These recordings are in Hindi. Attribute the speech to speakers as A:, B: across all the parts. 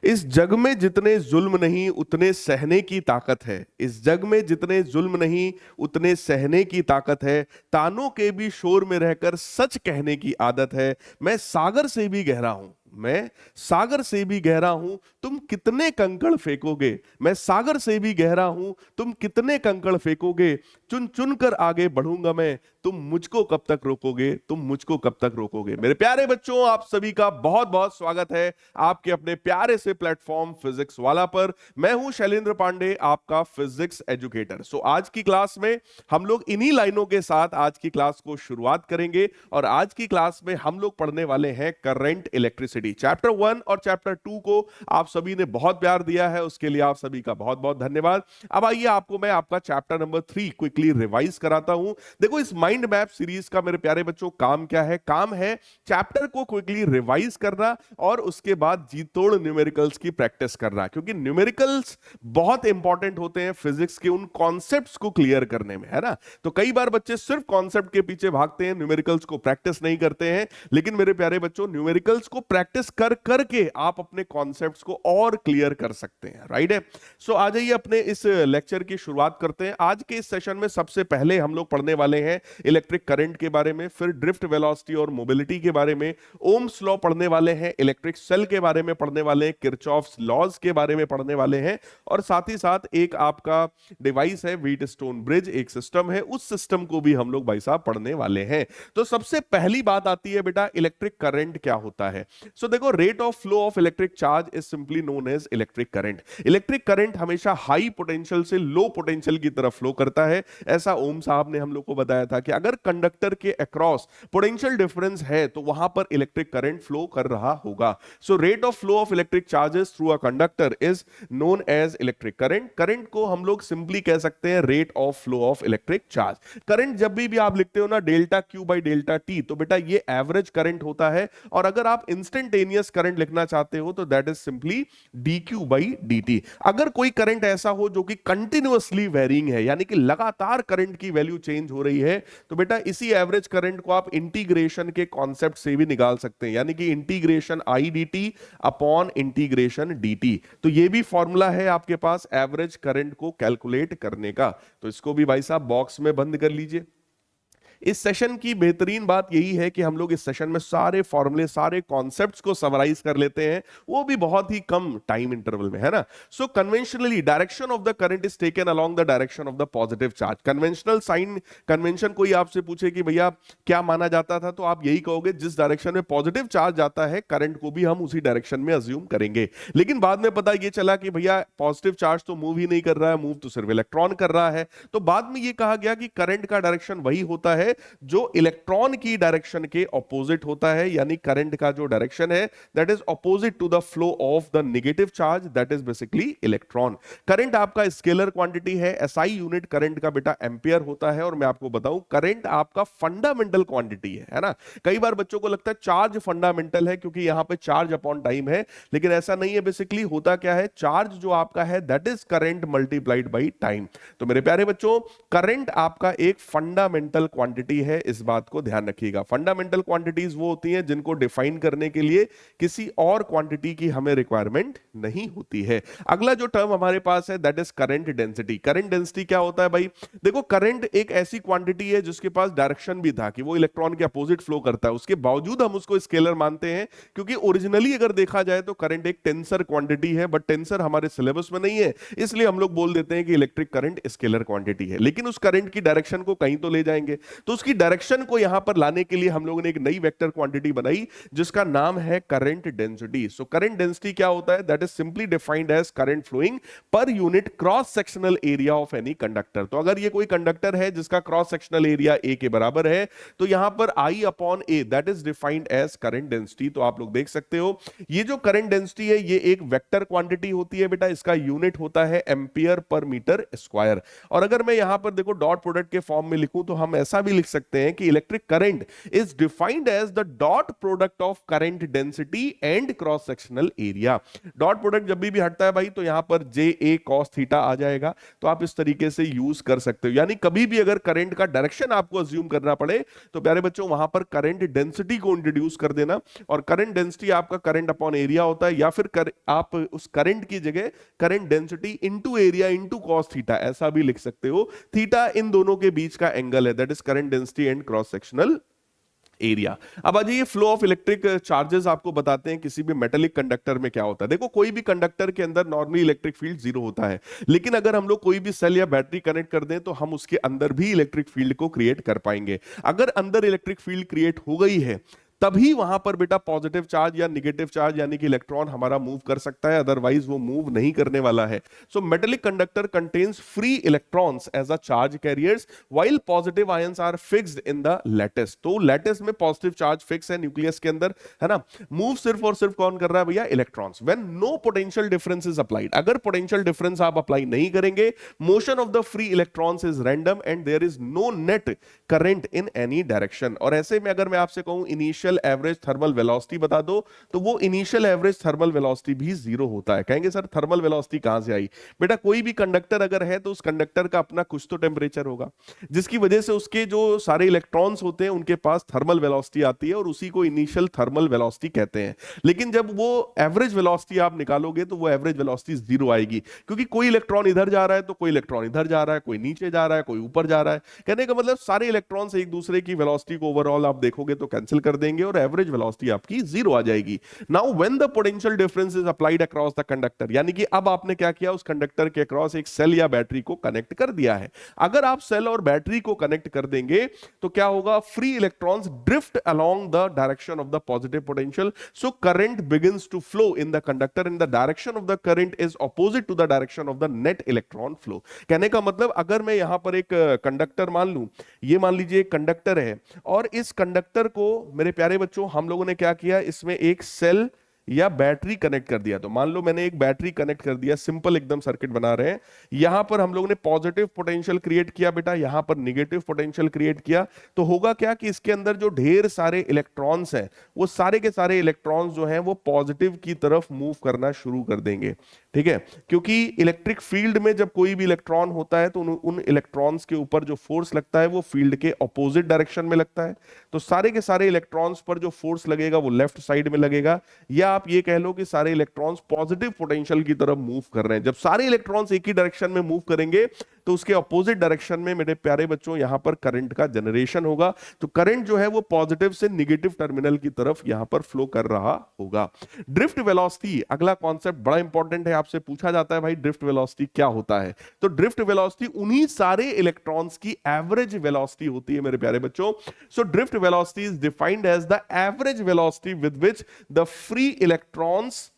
A: इस जग में जितने जुल्म नहीं उतने सहने की ताकत है। इस जग में जितने जुल्म नहीं उतने सहने की ताकत है। तानों के भी शोर में रहकर सच कहने की आदत है। मैं सागर से भी गहरा हूं, मैं सागर से भी गहरा हूं, तुम कितने कंकड़ फेंकोगे। मैं सागर से भी गहरा हूं, तुम कितने कंकड़ फेंकोगे। चुन चुन कर आगे बढ़ूंगा मैं, तुम मुझको कब तक रोकोगे, तुम मुझको कब तक रोकोगे। मेरे प्यारे बच्चों, आप सभी का बहुत बहुत स्वागत है आपके अपने प्यारे से प्लेटफॉर्म फिजिक्स वाला पर। मैं हूं शैलेंद्र पांडे, आपका फिजिक्स एजुकेटर। आज की क्लास में हम लोग इन्हीं लाइनों के साथ आज की क्लास को शुरुआत करेंगे और आज की क्लास में हम लोग पढ़ने वाले हैं करंट इलेक्ट्रिसिटी। चैप्टर 1 और चैप्टर 2 को आप सभी ने बहुत प्यार दिया है, उसके लिए आप सभी का बहुत बहुत धन्यवाद। अब आइए आपको मैं आपका चैप्टर नंबर 3 क्विकली रिवाइज कराता हूं। देखो, इस माइंड मैप सीरीज का मेरे प्यारे बच्चों काम क्या है? काम है चैप्टर को क्विकली रिवाइज करना और उसके बाद जी तोड़ न्यूमेरिकल्स की प्रैक्टिस करना, क्योंकि न्यूमेरिकल्स बहुत इंपॉर्टेंट होते हैं फिजिक्स के उन कॉन्सेप्ट्स को क्लियर करने में, है ना। तो कई बार बच्चे सिर्फ कॉन्सेप्ट के पीछे भागते हैं, न्यूमेरिकल्स को प्रैक्टिस नहीं करते हैं। लेकिन मेरे प्यारे बच्चों, न्यूमेरिकल्स को प्रैक्टिस कर करके आप अपने कॉन्सेप्ट्स को और क्लियर कर सकते हैं, राइट है। आ जाइए अपने इस लेक्चर की शुरुआत करते हैं। आज के इस सेशन में सबसे पहले हम लोग पढ़ने वाले हैं इलेक्ट्रिक करंट के बारे में, फिर ड्रिफ्ट वेलोसिटी और मोबिलिटी के बारे में, ओम्स लॉ पढ़ने वाले हैं, इलेक्ट्रिक सेल के बारे में पढ़ने वाले हैं, किरचॉफ्स लॉज के बारे में पढ़ने वाले हैं, और साथ ही साथ एक आपका डिवाइस है व्हीटस्टोन ब्रिज, एक सिस्टम है, उस सिस्टम को भी हम लोग भाई साहब पढ़ने वाले हैं। तो सबसे पहली बात आती है बेटा, इलेक्ट्रिक करंट क्या होता है। देखो, rate of flow of electric charge is simply known as electric current. Electric current हमेशा हाई पोटेंशियल से लो पोटेंशियल की तरफ फ्लो करता है। ऐसा ओम साहब ने हम लोग को बताया था कि अगर कंडक्टर के अक्रॉस पोटेंशियल डिफरेंस है तो वहां पर इलेक्ट्रिक करंट फ्लो कर रहा होगा। Rate of flow of electric charges through a conductor is known as electric current. Current को हम लोग सिंपली कह सकते हैं rate of flow of electric charge. Current जब भी आप लिखते हो ना delta Q by delta T, तो बेटा ये एवरेज करंट होता है। और अगर आप इंस्टेंटेनियस करंट लिखना चाहते हो तो that is simply D Q by D T. अगर कोई करंट ऐसा हो जो कि कंटिन्यूअसली वेरिंग है, यानी कि लगातार करंट की वैल्यू चेंज हो रही है, तो बेटा इसी एवरेज करंट को आप इंटीग्रेशन के कॉन्सेप्ट से भी निकाल सकते हैं, यानी कि integration I D T upon integration D T. तो ये भी फॉर्मूला है आपके पास एवरेज करंट को कैलकुलेट करने का। तो इसको भी भाई साहब बॉक्स में बंद कर लीजिए। इस सेशन की बेहतरीन बात यही है कि हम लोग इस सेशन में सारे फॉर्मूले, सारे कॉन्सेप्ट्स को समराइज कर लेते हैं, वो भी बहुत ही कम टाइम इंटरवल में, है ना। Conventionally direction of the current is taken along the direction of the positive charge. Conventional sign convention कोई आपसे पूछे कि भैया क्या माना जाता था, तो आप यही कहोगे जिस डायरेक्शन में पॉजिटिव चार्ज आता है करंट को भी हम उसी डायरेक्शन में अज्यूम करेंगे। लेकिन बाद में पता ये चला कि भैया पॉजिटिव चार्ज तो मूव ही नहीं कर रहा है, मूव तो सिर्फ इलेक्ट्रॉन कर रहा है। तो बाद में ये कहा गया कि करंट का डायरेक्शन वही होता है जो इलेक्ट्रॉन की डायरेक्शन के ऑपोजिट होता है, यानी करंट का जो डायरेक्शन है that is opposite to the flow of the negative charge, that is basically electron. Current आपका स्केलर क्वांटिटी है, एसआई यूनिट करंट का बेटा एंपियर होता है। और मैं आपको बताऊं, करंट आपका फंडामेंटल क्वांटिटी है ना। कई बार बच्चों को लगता है चार्ज फंडामेंटल है क्योंकि यहां पे चार्ज अपॉन टाइम है, लेकिन ऐसा नहीं है। बेसिकली होता क्या है, चार्ज जो आपका है that is current multiplied by time. तो मेरे प्यारे बच्चों, करंट आपका एक फंडामेंटल क्वांटिटी है, इस बात को ध्यान रखिएगा। फंडामेंटल क्वांटिटीज वो होती हैं जिनको डिफाइन करने के लिए किसी और क्वांटिटी की हमें रिक्वायरमेंट नहीं होती है। अगला जो टर्म हमारे पास है that is current density. Current density क्या होता है भाई? देखो, करंट एक ऐसी क्वांटिटी है जिसके पास डायरेक्शन भी था कि वो इलेक्ट्रॉन के अपोजिट फ्लो करता है, उसके बावजूद हम उसको स्केलर मानते हैं, क्योंकि ओरिजिनली अगर देखा जाए तो करंट एक टेंसर क्वांटिटी है, बट टेंसर हमारे सिलेबस में नहीं है, इसलिए हम लोग बोल देते हैं कि इलेक्ट्रिक करंट स्केलर क्वांटिटी है। लेकिन उस करंट की डायरेक्शन को कहीं तो ले जाएंगे, तो उसकी डायरेक्शन को यहां पर लाने के लिए हम लोगों ने एक नई वेक्टर क्वांटिटी बनाई जिसका नाम है करंट डेंसिटी। करंट डेंसिटी क्या होता है? That is simply defined as current flowing per unit cross sectional area of any conductor. तो अगर ये कोई कंडक्टर है जिसका क्रॉस सेक्शनल एरिया ए के बराबर है, तो यहां पर I upon A that is defined as current density. तो आप लोग देख सकते हो, ये जो करंट डेंसिटी है ये एक वेक्टर क्वांटिटी होती है बेटा, इसका यूनिट होता है एम्पियर पर मीटर स्क्वायर। और अगर मैं यहां पर देखो डॉट प्रोडक्ट के फॉर्म में लिखूं तो हम ऐसा भी लिख सकते हैं कि electric current is defined as the dot product of current density and cross sectional area. Dot product जब भी हटता है भाई तो यहां पर जे ए कॉस थीटा आ जाएगा, तो आप इस तरीके से यूज कर सकते हो। यानी कभी भी अगर करंट का डायरेक्शन आपको अज्यूम करना पड़े तो प्यारे बच्चों वहां पर करंट डेंसिटी को इंट्रोड्यूस कर देना, और करंट डेंसिटी आपका करंट अपॉन एरिया होता है, या फिर आप उस करंट की जगह current density into area into cos theta ऐसा भी लिख सकते हो। थीटा इन दोनों के बीच का एंगल है, that is current density and cross sectional area. अब आ जाइए फ्लो ऑफ इलेक्ट्रिक चार्जेस आपको बताते हैं किसी भी मेटेलिक कंडक्टर में क्या होता है। देखो कोई भी कंडक्टर के अंदर नॉर्मली इलेक्ट्रिक फील्ड जीरो होता है, लेकिन अगर हम लोग कोई भी सेल या बैटरी कनेक्ट कर दें तो हम उसके अंदर भी इलेक्ट्रिक फील्ड को क्रिएट कर पाएंगे। अगर अंदर इलेक्ट्रिक फील्ड क्रिएट हो गई है तभी वहां पर बेटा पॉजिटिव चार्ज या नेगेटिव चार्ज यानी कि इलेक्ट्रॉन हमारा मूव कर सकता है, अदरवाइज वो मूव नहीं करने वाला है। So metallic conductor contains free electrons as a charge carriers while positive ions are fixed in the lattice. तो लैटिस में पॉजिटिव चार्ज फिक्स है न्यूक्लियस के अंदर, है ना। मूव सिर्फ और सिर्फ कौन कर रहा है भैया, electrons. When no potential difference is applied, अगर पोटेंशियल डिफरेंस आप अप्लाई नहीं करेंगे, motion of the free electrons is random and there is no net current in any direction. और ऐसे में अगर मैं आपसे कहूं इनिशियल एवरेज थर्मल वेलोसिटी बता दो, तो वो इनिशियल एवरेज थर्मल वेलोसिटी भी जीरो होता है। कहेंगे सर थर्मल वेलोसिटी कहां से आई? बेटा कोई भी कंडक्टर अगर है तो उस कंडक्टर का अपना कुछ तो टेम्परेचर होगा, जिसकी वजह से उसके जो सारे इलेक्ट्रॉन्स होते हैं उनके पास थर्मल वेलोसिटी आती है और उसी को इनिशियल थर्मल वेलोसिटी कहते हैं। लेकिन जब वो एवरेज वेलोसिटी आप निकालोगे तो वो एवरेज वेलोसिटी जीरो आएगी, क्योंकि कोई इलेक्ट्रॉन इधर जा रहा है तो कोई इलेक्ट्रॉन इधर जा रहा है, कोई नीचे जा रहा है, कोई ऊपर जा रहा है। कहने का मतलब सारे इलेक्ट्रॉन्स एक दूसरे की वेलोसिटी को ओवरऑल आप देखोगे तो कैंसिल कर देंगे और एवरेज वेलोसिटी आपकी जीरो आ जाएगी। Now when the potential difference is applied across the conductor, यानी कि अब आपने क्या किया, उस कंडक्टर के अक्रॉस एक सेल या बैटरी को कनेक्ट कर दिया है। अगर आप सेल और बैटरी को कनेक्ट कर देंगे तो क्या होगा, free electrons drift along the direction of the positive potential, so current begins to flow in the conductor in the direction of the current is opposite to the direction of the net electron flow. कहने का मतलब अगर मैं यहां पर एक कंडक्टर मान लूं, ये मान लीजिए एक कंडक्टर है और इस कंडक्टर को मेरे प्यारे बच्चों हम लोगों ने क्या किया, इसमें एक सेल या बैटरी कनेक्ट कर दिया। तो मान लो मैंने एक बैटरी कनेक्ट कर दिया, सिंपल एकदम सर्किट बना रहे हैं। यहां पर हम लोगों ने पॉजिटिव पोटेंशियल क्रिएट किया बेटा, यहां पर नेगेटिव पोटेंशियल क्रिएट किया। तो होगा क्या कि इसके अंदर जो ढेर सारे इलेक्ट्रॉन्स हैं वो सारे के सारे इलेक्ट्रॉन्स जो हैं वो पॉजिटिव की तरफ मूव करना शुरू कर देंगे। ठीक है, क्योंकि इलेक्ट्रिक फील्ड में जब कोई भी इलेक्ट्रॉन होता है तो उन इलेक्ट्रॉन्स के ऊपर जो फोर्स लगता है वो फील्ड के ऑपोजिट डायरेक्शन में लगता है। तो सारे के सारे इलेक्ट्रॉन्स पर जो फोर्स लगेगा वो लेफ्ट साइड में लगेगा, या आप ये कह लो कि सारे इलेक्ट्रॉन्स पॉजिटिव पोटेंशियल की तरफ मूव कर रहे हैं। जब सारे इलेक्ट्रॉन्स एक ही डायरेक्शन में मूव करेंगे तो उसके ऑपोजिट डायरेक्शन में मेरे प्यारे बच्चों यहां पर करंट का जनरेशन होगा। तो करंट जो है वो पॉजिटिव से नेगेटिव टर्मिनल की तरफ यहां पर फ्लो कर रहा होगा। ड्रिफ्ट वेलोसिटी अगला कॉन्सेप्ट बड़ा इंपॉर्टेंट है, आपसे पूछा जाता है भाई ड्रिफ्ट वेलोसिटी क्या होता है। तो ड्रिफ्ट वेलोसिटी उन्हीं सारे इलेक्ट्रॉन्स की एवरेज वेलोसिटी होती है मेरे प्यारे बच्चों। So drift velocity is defined as the average velocity with which the free electrons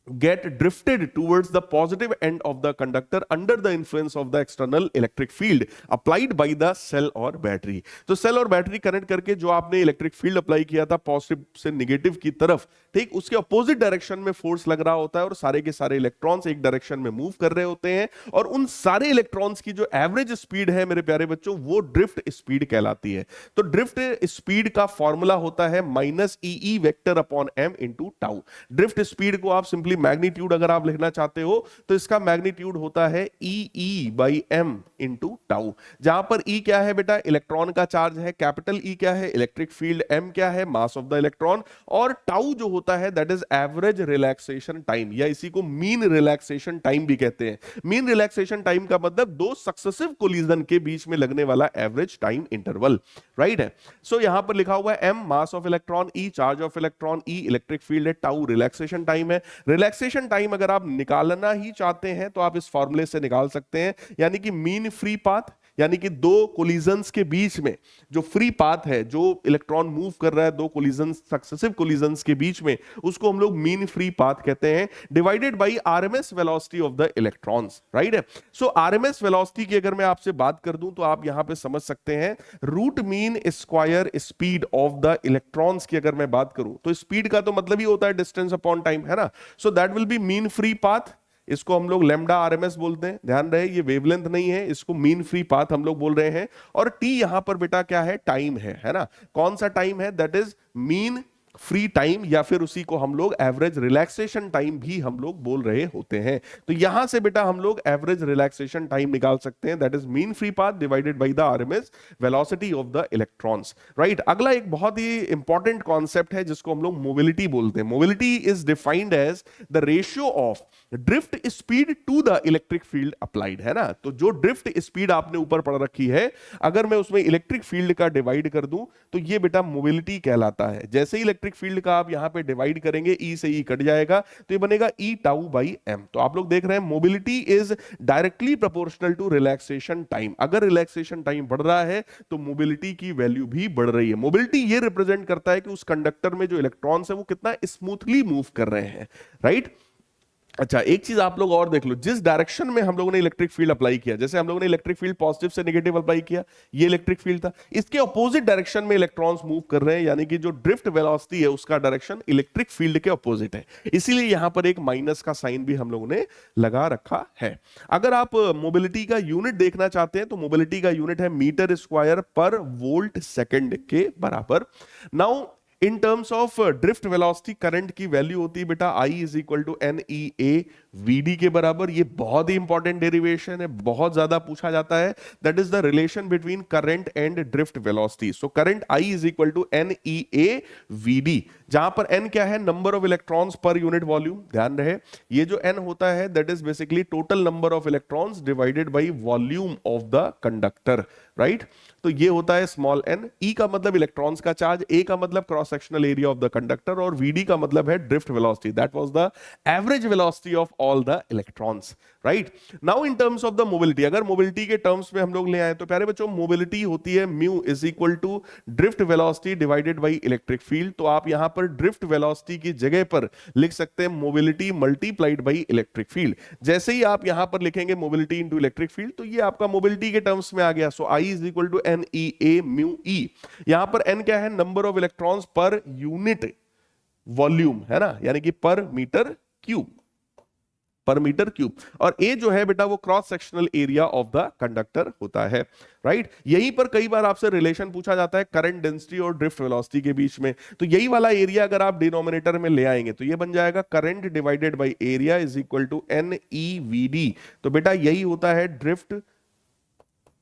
A: get drifted towards the positive end of the conductor under the influence of the external electric field applied by the cell or battery। तो सेल और बैटरी कनेक्ट करके जो आपने इलेक्ट्रिक फील्ड अप्लाई किया था पॉजिटिव से नेगेटिव की तरफ, ठीक उसके अपोजिट डायरेक्शन में फोर्स लग रहा होता है और सारे के सारे इलेक्ट्रॉन्स एक डायरेक्शन में मूव कर रहे होते हैं, और उन सारे इलेक्ट्रॉन्स की जो एवरेज स्पीड है मेरे प्यारे बच्चों वो ड्रिफ्ट स्पीड कहलाती है। तो ड्रिफ्ट स्पीड का फॉर्मूला होता है minus E vector upon M into tau. Drift speed को आप सिंपली मैग्नीट्यूड अगर आप लिखना चाहते हो तो इसका मैग्नीट्यूड होता है ई बाई एम इंटू टाउ, जहां पर ई क्या है बेटा, इलेक्ट्रॉन का चार्ज है, कैपिटल ई क्या है, इलेक्ट्रिक फील्ड, एम क्या है, मास ऑफ द इलेक्ट्रॉन, और टाउ जो होता है that is average relaxation time, या इसी को मीन रिलैक्सेशन टाइम भी कहते हैं। मीन रिलैक्सेशन टाइम का मतलब दो सक्सेसिव कोलिजन के बीच में लगने वाला एवरेज टाइम इंटरवल, राइट है। सो यहां पर लिखा हुआ है M mass of electron, E charge of electron, E electric field है, टाउ रिलैक्सेशन टाइम है। रिलैक्सेशन टाइम अगर आप निकालना ही चाहते हैं तो आप इस फॉर्मूले से निकाल सकते हैं, यानी कि मीन फ्री पाथ, यानी कि दो कोलिजन्स के बीच में जो फ्री पाथ है, जो इलेक्ट्रॉन मूव कर रहा है दो कोलिजन्स सक्सेसिव कोलिजन्स के बीच में, उसको हम लोग मीन फ्री पाथ कहते हैं, divided by RMS velocity of the electrons, right है। सो आरएमएस वेलोसिटी की अगर मैं आपसे बात कर दूं तो आप यहां पे समझ सकते हैं root mean square speed of the electrons की अगर मैं बात करूं तो स्पीड का तो मतलब ही होता है डिस्टेंस अपॉन टाइम, है ना। सो that will be mean free path इसको हम लोग लैम्डा आरएमएस बोलते हैं, ध्यान रहे ये वेवलेंथ नहीं है, इसको मीन फ्री पाथ हम लोग बोल रहे हैं। और टी यहां पर बेटा क्या है, टाइम है ना। कौन सा टाइम है, that is mean free time, या फिर उसी को हम लोग एवरेज रिलैक्सेशन टाइम भी हम लोग बोल रहे होते हैं। तो यहां से बेटा हम लोग एवरेज रिलैक्सेशन टाइम निकाल सकते हैं, that is mean free path divided by the RMS velocity of the electrons, right. अगला एक बहुत ही इंपॉर्टेंट कॉन्सेप्ट है जिसको हम लोग मोबिलिटी बोलते हैं। Mobility is defined as the ratio of drift speed to the electric field applied, है ना। तो जो ड्रिफ्ट स्पीड आपने ऊपर पढ़ रखी है, अगर मैं उसमें इलेक्ट्रिक फील्ड का डिवाइड कर दूं तो ये बेटा मोबिलिटी कहलाता है। जैसे ही इलेक्ट्रिक फील्ड का आप यहां पे डिवाइड करेंगे, ई से ई कट जाएगा तो ये बनेगा ई टाउ बाई एम। तो आप लोग देख रहे हैं mobility is directly proportional to relaxation time. अगर रिलैक्सेशन टाइम बढ़ रहा है तो मोबिलिटी की वैल्यू भी बढ़ रही है। मोबिलिटी ये रिप्रेजेंट करता है कि उस कंडक्टर में जो इलेक्ट्रॉन्स है वो कितना स्मूथली मूव कर रहे हैं, राइट। अच्छा, एक चीज आप लोग और देख लो, जिस डायरेक्शन में हम लोगों ने इलेक्ट्रिक फील्ड अप्लाई किया, जैसे हम लोगों ने इलेक्ट्रिक फील्ड पॉजिटिव से नेगेटिव अप्लाई किया, ये इलेक्ट्रिक फील्ड था, इसके ऑपोजिट डायरेक्शन में इलेक्ट्रॉन्स मूव कर रहे हैं, यानी कि जो ड्रिफ्ट वेलोसिटी है उसका डायरेक्शन इलेक्ट्रिक फील्ड के ऑपोजिट है। इसीलिए यहां पर एक माइनस का साइन भी हम लोगों ने लगा रखा है। अगर आप मोबिलिटी का यूनिट देखना चाहते हैं तो मोबिलिटी का यूनिट है metre square per volt second के बराबर। Now in terms of drift velocity current की वैल्यू होती है बेटा I is equal to N E A V D के बराबर। ये बहुत ही इंपॉर्टेंट डेरिवेशन है, बहुत ज्यादा पूछा जाता है। That is the relation between current and drift velocity. So current I is equal to N E A V D, जहां पर n क्या है, number of electrons per unit volume. ध्यान रहे ये जो n होता है that is basically total number of electrons divided by volume of the conductor, right. तो ये होता है स्मॉल n। E का मतलब इलेक्ट्रॉन्स का चार्ज, A का मतलब cross sectional area of the conductor, और VD का मतलब है drift velocity, that was the average velocity of all the electrons, right. Now in terms of the mobility, अगर मोबिलिटी के टर्म्स में हम लोग ले आए तो प्यारे बच्चों मोबिलिटी होती है mu is equal to drift velocity divided by electric field. तो आप यहां पर ड्रिफ्ट वेलोसिटी की जगह पर लिख सकते हैं mobility multiplied by electric field. जैसे ही आप यहां पर लिखेंगे मोबिलिटी इनटू इलेक्ट्रिक फील्ड तो ये आपका मोबिलिटी के टर्म्स में आ गया। So I is equal to N E A mu e. यहां पर n क्या है, number of electrons per unit volume, है ना, यानी कि per meter cube, per meter cube. और A जो है बेटा वो cross sectional area of the conductor होता है, राइट। यहीं पर कई बार आपसे रिलेशन पूछा जाता है करंट डेंसिटी और ड्रिफ्ट वेलोसिटी के बीच में, तो यही वाला एरिया अगर आप डिनोमिनेटर में ले आएंगे तो ये बन जाएगा current divided by area is equal to N E V D. तो बेटा यही होता है ड्रिफ्ट,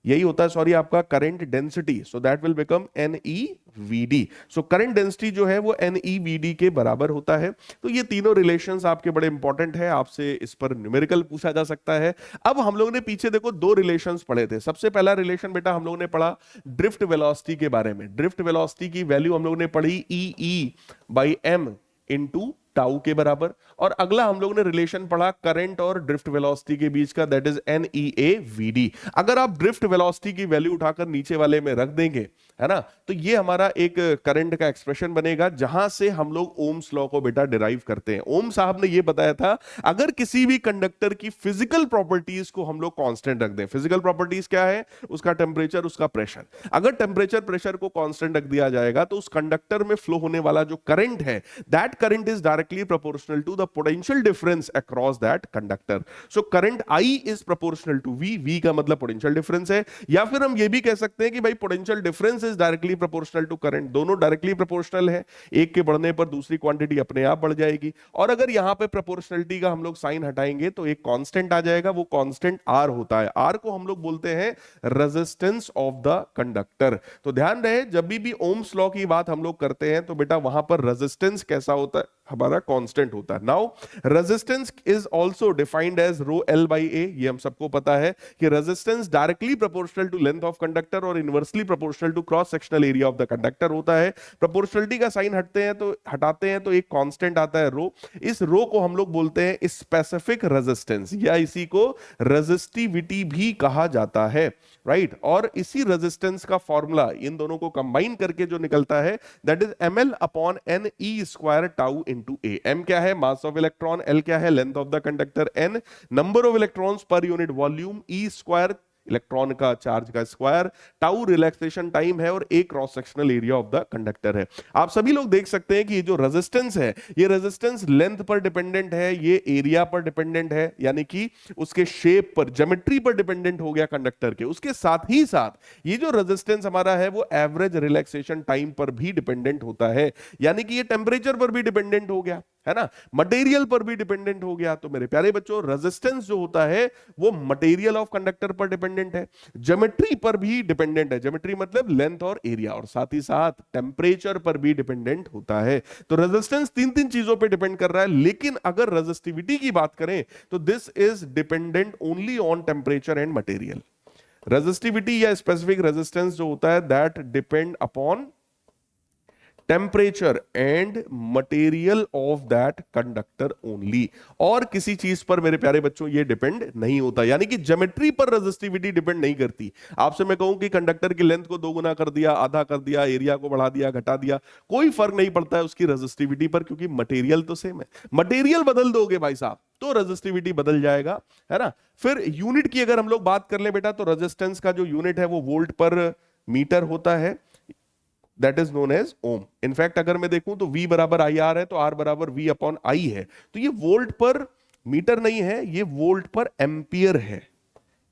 A: यही होता है सॉरी आपका current density, so that will become N E V D. So current density जो है वो एन ई वी डी के बराबर होता है। तो ये तीनों रिलेशंस आपके बड़े इंपॉर्टेंट है, आपसे इस पर न्यूमेरिकल पूछा जा सकता है। अब हम लोगों ने पीछे देखो दो रिलेशंस पढ़े थे। सबसे पहला रिलेशन बेटा हम लोगों ने पढ़ा ड्रिफ्ट वेलोसिटी के बारे में। ड्रिफ्ट वेलोसिटी की वैल्यू हम लोगों ने पढ़ी ई बाई एम इनटू टाउ के बराबर। और अगला हम लोगों ने रिलेशन पढ़ा करंट और ड्रिफ्ट वेलोसिटी के बीच का, that is N E A V D. अगर आप ड्रिफ्ट वेलोसिटी की वैल्यू उठाकर नीचे वाले में रख देंगे, है ना, तो ये हमारा एक करंट का एक्सप्रेशन बनेगा, जहां से हम लोग ओम्स लॉ को बेटा डिराइव करते हैं। ओम साहब ने ये बताया था अगर किसी भी कंडक्टर की फिजिकल प्रॉपर्टीज को हम लोग कांस्टेंट रख दें, फिजिकल प्रॉपर्टीज क्या है, उसका टेम्परेचर, उसका प्रेशर, अगर टेम्परेचर प्रेशर को कांस्टेंट रख दिया जाएगा तो उस कंडक्टर में फ्लो होने वाला जो करंट है, that current is directly proportional to the potential difference across that conductor. So current I is proportional to V, V का मतलब potential difference है। या फिर हम ये भी कह सकते हैं कि भाई potential difference is directly proportional to current, दोनों डायरेक्टली प्रोपोर्शनल है, एक के बढ़ने पर दूसरी क्वांटिटी अपने आप बढ़ जाएगी। और अगर यहां पे प्रोपोर्शनलिटी का हम लोग साइन हटाएंगे तो एक कांस्टेंट आ जाएगा, वो कांस्टेंट R होता है। R को हम लोग बोलते हैं रेजिस्टेंस ऑफ द कंडक्टर। तो ध्यान रहे जब भी ओम्स लॉ की बात हम लोग करते हैं तो बेटा वहां पर रेजिस्टेंस कैसा होता है, हमारा कांस्टेंट होता है। Now resistance is also defined as rho L by A. ये हम सबको पता है कि resistance directly proportional to length of conductor और inversely proportional to cross sectional area of the conductor होता है। प्रोपोर्शनलिटी का साइन हटाते हैं तो एक कांस्टेंट आता है रो। इस रो को हम लोग बोलते हैं स्पेसिफिक रेजिस्टेंस, या इसी को रेजिस्टिविटी भी कहा जाता है, राइट। और इसी रेजिस्टेंस का फॉर्मूला इन दोनों को कंबाइन करके जो निकलता है that is ml upon n e square tau into a। m क्या है, मास ऑफ इलेक्ट्रॉन, l क्या है, length of the conductor, n number of electrons per unit volume, e square electron का चार्ज का स्क्वायर, टाउ रिलैक्सेशन टाइम है और A cross sectional area of the conductor है। आप सभी लोग देख सकते हैं कि ये जो रेजिस्टेंस है, ये रेजिस्टेंस लेंथ पर डिपेंडेंट है, ये एरिया पर डिपेंडेंट है, यानी कि उसके शेप पर, ज्योमेट्री पर डिपेंडेंट हो गया कंडक्टर के। उसके साथ ही साथ ये जो रेजिस्टेंस हमारा है वो एवरेज रिलैक्सेशन टाइम पर भी डिपेंडेंट होता है, यानी कि ये टेम्परेचर पर भी डिपेंडेंट हो गया, है ना, मटेरियल पर भी डिपेंडेंट हो गया। तो मेरे प्यारे बच्चों, रेजिस्टेंस जो होता है वो मटेरियल ऑफ कंडक्टर पर डिपेंडेंट है, ज्योमेट्री पर भी डिपेंडेंट है, ज्योमेट्री मतलब लेंथ और एरिया, और साथ ही साथ टेम्परेचर पर भी डिपेंडेंट होता है। तो रेजिस्टेंस तीन तीन चीजों पर डिपेंड कर रहा है, लेकिन अगर रेजिस्टिविटी की बात करें तो this is dependent only on temperature and material. Resistivity या स्पेसिफिक रेजिस्टेंस जो होता है that depend upon temperature and material of that conductor only, और किसी चीज पर मेरे प्यारे बच्चों ये डिपेंड नहीं होता, यानी कि ज्योमेट्री पर रेजिस्टिविटी डिपेंड नहीं करती। आपसे मैं कहूं कि कंडक्टर की लेंथ को 2 गुना कर दिया, आधा कर दिया, एरिया को बढ़ा दिया, घटा दिया, कोई फर्क नहीं पड़ता है उसकी रेजिस्टिविटी पर, क्योंकि मटेरियल तो सेम है। मटेरियल बदल दोगे भाई साहब तो रेजिस्टिविटी बदल जाएगा, है ना। फिर यूनिट की अगर हम लोग बात कर ले बेटा, तो रेजिस्टेंस का जो यूनिट है वो वोल्ट पर मीटर होता है, that is known as ohm. In fact अगर मैं देखूं तो V बराबर IR है, तो R बराबर V अपॉन I है, तो ये वोल्ट पर मीटर नहीं है, ये वोल्ट पर एम्पियर है।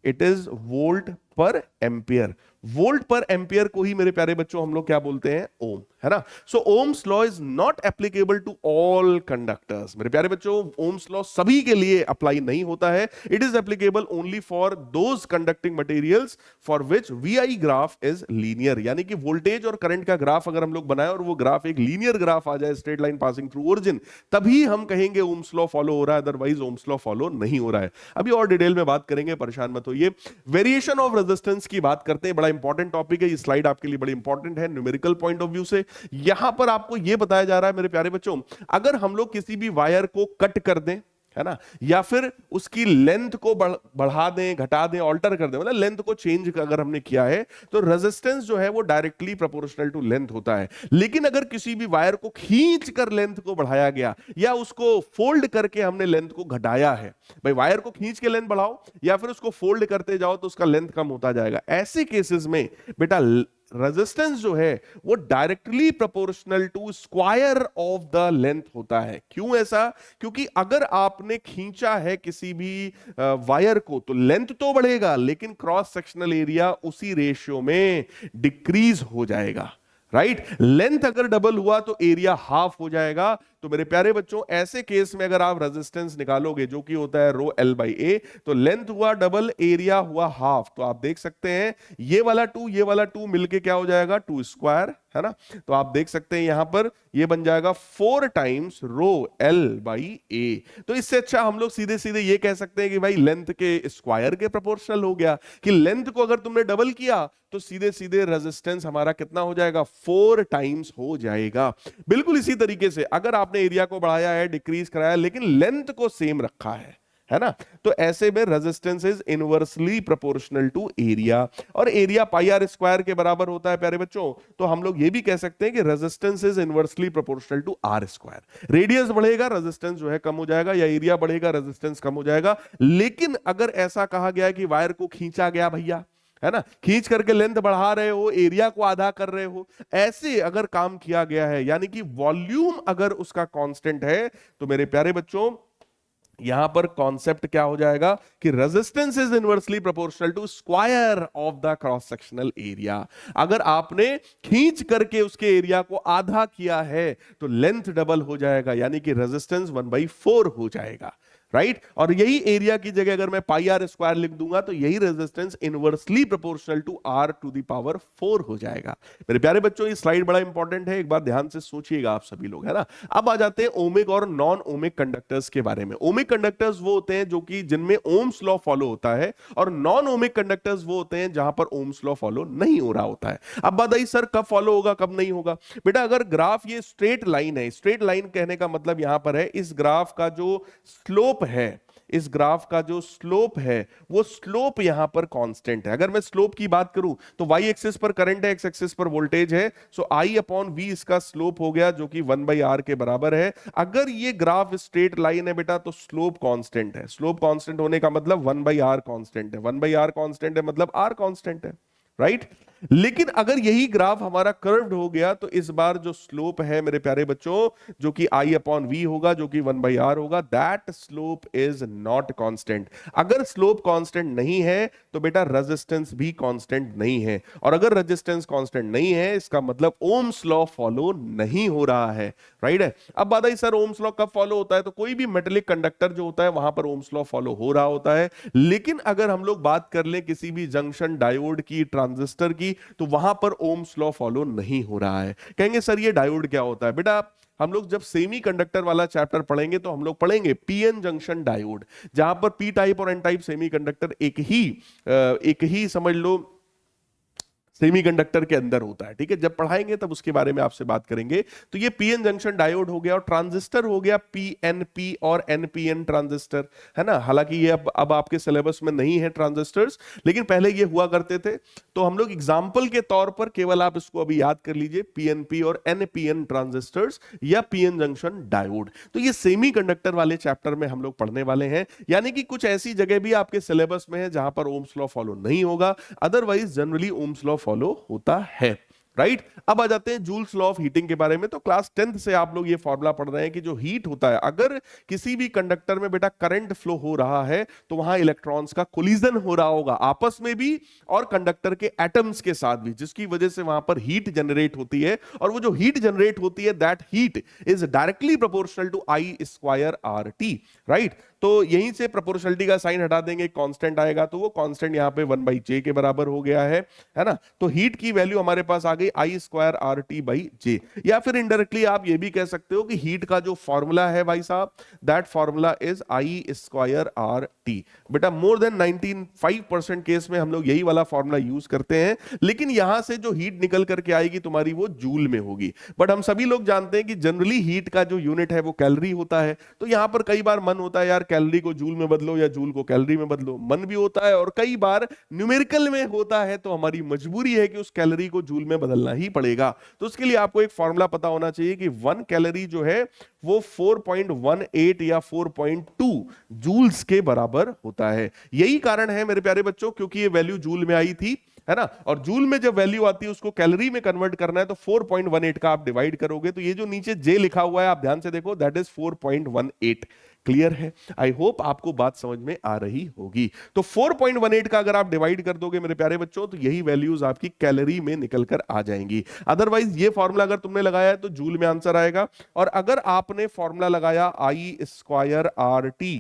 A: इट इज वोल्ट पर एम्पियर। वोल्ट पर एम्पियर को ही मेरे प्यारे बच्चों हम लोग क्या बोलते हैं, ओम, है ना। So Ohm's law is not applicable to all conductors. मेरे प्यारे बच्चों, ओम्स लॉ सभी के लिए अप्लाई नहीं होता है। It is applicable only for those conducting materials for which VI graph is linear, यानी कि वोल्टेज और करंट का ग्राफ अगर हम लोग बनाए और वो ग्राफ एक लीनियर ग्राफ आ जाए, straight line passing through origin, तभी हम कहेंगे ओम्स लॉ फॉलो हो रहा है, अदरवाइज ओम्स लॉ फॉलो नहीं हो रहा है। अभी और डिटेल में बात करेंगे, परेशान मत होइए। वेरिएशन ऑफ रेजिस्टेंस की बात करते हैं, बड़ा इंपॉर्टेंट टॉपिक है, ये स्लाइड आपके लिए बड़ी इंपॉर्टेंट है न्यूमेरिकल पॉइंट ऑफ व्यू से। यहां पर आपको यह बताया जा रहा है मेरे प्यारे बच्चों, अगर हम लोग किसी भी वायर को कट कर दें, है ना, या फिर उसकी लेंथ को बढ़ा दें, घटा दें, ऑल्टर कर दें, मतलब लेंथ को चेंज अगर हमने किया है, तो रेजिस्टेंस जो है वो डायरेक्टली प्रोपोर्शनल टू लेंथ होता है। लेकिन अगर किसी भी वायर को खींच कर लेंथ को बढ़ाया गया, या उसको फोल्ड करके हमने लेंथ को घटाया है, भाई वायर को खींच के लेंथ बढ़ाओ या फिर उसको फोल्ड करते जाओ तो उसका लेंथ कम होता जाएगा। ऐसे केसेस में बेटा रेजिस्टेंस जो है वो directly proportional to square of the length होता है। क्यों ऐसा? क्योंकि अगर आपने खींचा है किसी भी वायर को तो लेंथ तो बढ़ेगा, लेकिन क्रॉस सेक्शनल एरिया उसी रेशियो में डिक्रीज हो जाएगा, राइट। लेंथ अगर डबल हुआ तो एरिया हाफ हो जाएगा। तो मेरे प्यारे बच्चों, ऐसे केस में अगर आप रेजिस्टेंस निकालोगे जो कि होता है रो L बाई A, तो लेंथ हुआ डबल, एरिया हुआ हाफ, तो आप देख सकते हैं ये वाला 2 मिलके क्या हो जाएगा, 2 स्क्वायर, है ना। तो आप देख सकते हैं यहां पर ये बन जाएगा 4 times rho L by A। तो इससे अच्छा हम लोग सीधे सीधे ये कह सकते हैं कि भाई लेंथ के स्क्वायर के प्रोपोर्शनल हो गया, कि लेंथ को अगर तुमने डबल किया तो सीधे सीधे रेजिस्टेंस हमारा कितना हो जाएगा, 4 टाइम्स हो जाएगा। बिल्कुल इसी तरीके से अगर आपने एरिया को बढ़ाया है, डिक्रीज कराया, लेकिन लेंथ को सेम रखा है ना, तो ऐसे में resistance is inversely proportional to area, और एरिया पाई आर स्क्वायर के बराबर होता है प्यारे बच्चों। तो हम लोग ये भी कह सकते हैं कि resistance is inversely proportional to R square. Radius बढ़ेगा, रेजिस्टेंस जो है कम हो जाएगा, या एरिया बढ़ेगा, रेजिस्टेंस कम हो जाएगा। लेकिन अगर ऐसा कहा गया है कि वायर को खींचा गया भैया, है ना, खींच करके लेंथ बढ़ा रहे हो, एरिया को आधा कर रहे हो, ऐसे अगर काम किया गया है, यानी कि वॉल्यूम अगर उसका कांस्टेंट है, तो मेरे प्यारे बच्चों यहां पर कॉन्सेप्ट क्या हो जाएगा कि resistance is inversely proportional to square of the cross sectional area. अगर आपने खींच करके उसके एरिया को आधा किया है तो लेंथ डबल हो जाएगा, यानी कि रेजिस्टेंस 1/4 हो जाएगा, राइट। और यही एरिया की जगह अगर मैं पाई आर स्क्वायर लिख दूंगा तो यही resistance inversely proportional to R to the power 4 हो जाएगा। मेरे प्यारे बच्चों, ये स्लाइड बड़ा इंपॉर्टेंट है, एक बार ध्यान से सोचिएगा आप सभी लोग, है ना। अब आ जाते हैं ओमिक और नॉन ओमिक कंडक्टर्स के बारे में। ओमिक कंडक्टर्स वो होते हैं जो कि जिनमें ओम्स लॉ फॉलो होता है, और नॉन ओमिक कंडक्टर्स वो होते हैं जहां पर ओम्स लॉ फॉलो नहीं हो रहा होता है। अब बात आई सर कब फॉलो होगा कब नहीं होगा। बेटा अगर ग्राफ ये स्ट्रेट लाइन है, स्ट्रेट लाइन कहने का मतलब यहां पर है इस ग्राफ का जो स्लोप है, इस ग्राफ का जो स्लोप है वो स्लोप यहां पर कांस्टेंट है। अगर मैं स्लोप की बात करूं तो वाई एक्सिस पर करंट है, एक्स एक्सिस पर वोल्टेज है, सो आई अपॉन वी इसका स्लोप हो गया जो कि 1/r के बराबर है। अगर ये ग्राफ स्ट्रेट लाइन है बेटा तो स्लोप कांस्टेंट है। स्लोप कांस्टेंट होने का मतलब 1/r कांस्टेंट है, 1/r कांस्टेंट है मतलब r कांस्टेंट है, राइट। लेकिन अगर यही ग्राफ हमारा कर्व्ड हो गया तो इस बार जो स्लोप है मेरे प्यारे बच्चों, जो कि आई अपॉन वी होगा, जो कि 1/r होगा, that slope is not constant. अगर स्लोप कांस्टेंट नहीं है तो बेटा रेजिस्टेंस भी कांस्टेंट नहीं है, और अगर रेजिस्टेंस कांस्टेंट नहीं है इसका मतलब ओम्स लॉ फॉलो नहीं हो रहा है, राइट है। अब बात आई सर ओम्स लॉ कब फॉलो होता है, तो कोई भी मेटेलिक कंडक्टर जो होता है वहां पर ओम्स लॉ फॉलो हो रहा होता है। लेकिन अगर हम लोग बात कर ले किसी भी जंक्शन, डायोड की, ट्रांजिस्टर की, तो वहां पर ओम्स लॉ फॉलो नहीं हो रहा है। कहेंगे सर ये डायोड क्या होता है, बेटा हम लोग जब सेमी कंडक्टर वाला चैप्टर पढ़ेंगे तो हम लोग पढ़ेंगे पीएन जंक्शन डायोड, जहां पर पी टाइप और एन टाइप सेमी कंडक्टर एक ही समझ लो सेमीकंडक्टर के अंदर होता है, ठीक है। जब पढ़ाएंगे तब उसके बारे में आपसे बात करेंगे। तो ये पीएन जंक्शन डायोड हो गया, और ट्रांजिस्टर हो गया पीएनपी और एनपीएन ट्रांजिस्टर, है ना। हालांकि ये अब आपके सिलेबस में नहीं है ट्रांजिस्टर्स, लेकिन पहले ये हुआ करते थे। तो हम लोग एग्जाम्पल के तौर पर केवल आप इसको अभी याद कर लीजिए, पीएनपी और एनपीएन ट्रांजिस्टर्स या पीएन जंक्शन डायोड। तो ये सेमीकंडक्टर वाले चैप्टर में हम लोग पढ़ने वाले हैं, यानी कि कुछ ऐसी जगह भी आपके सिलेबस में है जहां पर ओम्स लॉ फॉलो नहीं होगा, otherwise generally Ohm's law follow होता है, राइट। अब आ जाते हैं जूल्स लॉ ऑफ हीटिंग के बारे में। तो क्लास 10th से आप लोग ये फॉर्मूला पढ़ रहे हैं कि जो हीट होता है, अगर किसी भी कंडक्टर में बेटा करंट फ्लो हो रहा है तो वहां इलेक्ट्रॉन्स का कोलिजन हो रहा होगा आपस में भी और कंडक्टर के एटम्स के साथ भी, जिसकी वजह से वहां पर हीट जनरेट होती है। और वो जो हीट जनरेट होती है that heat is directly proportional to I square R T, right. तो यहीं से प्रोपोर्शनलिटी का साइन हटा देंगे, कांस्टेंट आएगा, तो वो कांस्टेंट यहां पे 1/j के बराबर हो गया है ना। तो हीट की वैल्यू हमारे पास आ गई आई स्क्वायर आर टी बाई जे। या फिर इनडायरेक्टली आप ये भी कह सकते हो कि हीट का जो फॉर्मूला है भाई साहब, that formula is I square R T. बेटा मोर देन 95% केस में हम लोग यही वाला फॉर्मूला यूज करते हैं, लेकिन यहां से जो हीट निकल करके आएगी तुम्हारी वो जूल में होगी। बट हम सभी लोग जानते हैं कि जनरली हीट का जो यूनिट है वो कैलोरी होता है। तो यहां पर कई बार मन होता है यार कैलोरी को जूल में बदलो या जूल को कैलोरी में बदलो, मन भी होता है, और कई बार न्यूमेरिकल में होता है, तो हमारी मजबूरी है कि उस कैलोरी को जूल में बदलना ही पड़ेगा। तो उसके लिए आपको एक फॉर्मूला पता होना चाहिए कि 1 कैलोरी जो है वो 4.18 या 4.2 जूल्स के बराबर होता है। यही कारण है मेरे प्यारे बच्चों, क्योंकि ये वैल्यू जूल में आई थी, है ना। और जूल में जब वैल्यू आती है उसको कैलोरी में कन्वर्ट करना है, तो 4.18 का आप डिवाइड करोगे, तो ये जो नीचे जे लिखा हुआ है आप ध्यान से देखो, दैट इज 4.18। क्लियर है? आई होप आपको बात समझ में आ रही होगी। तो 4.18 का अगर आप डिवाइड कर दोगे मेरे प्यारे बच्चों, तो यही वैल्यूज आपकी कैलोरी में निकल कर आ जाएंगी। अदरवाइज ये फॉर्मूला अगर तुमने लगाया है तो जूल में आंसर आएगा, और अगर आपने फॉर्मूला लगाया I square R T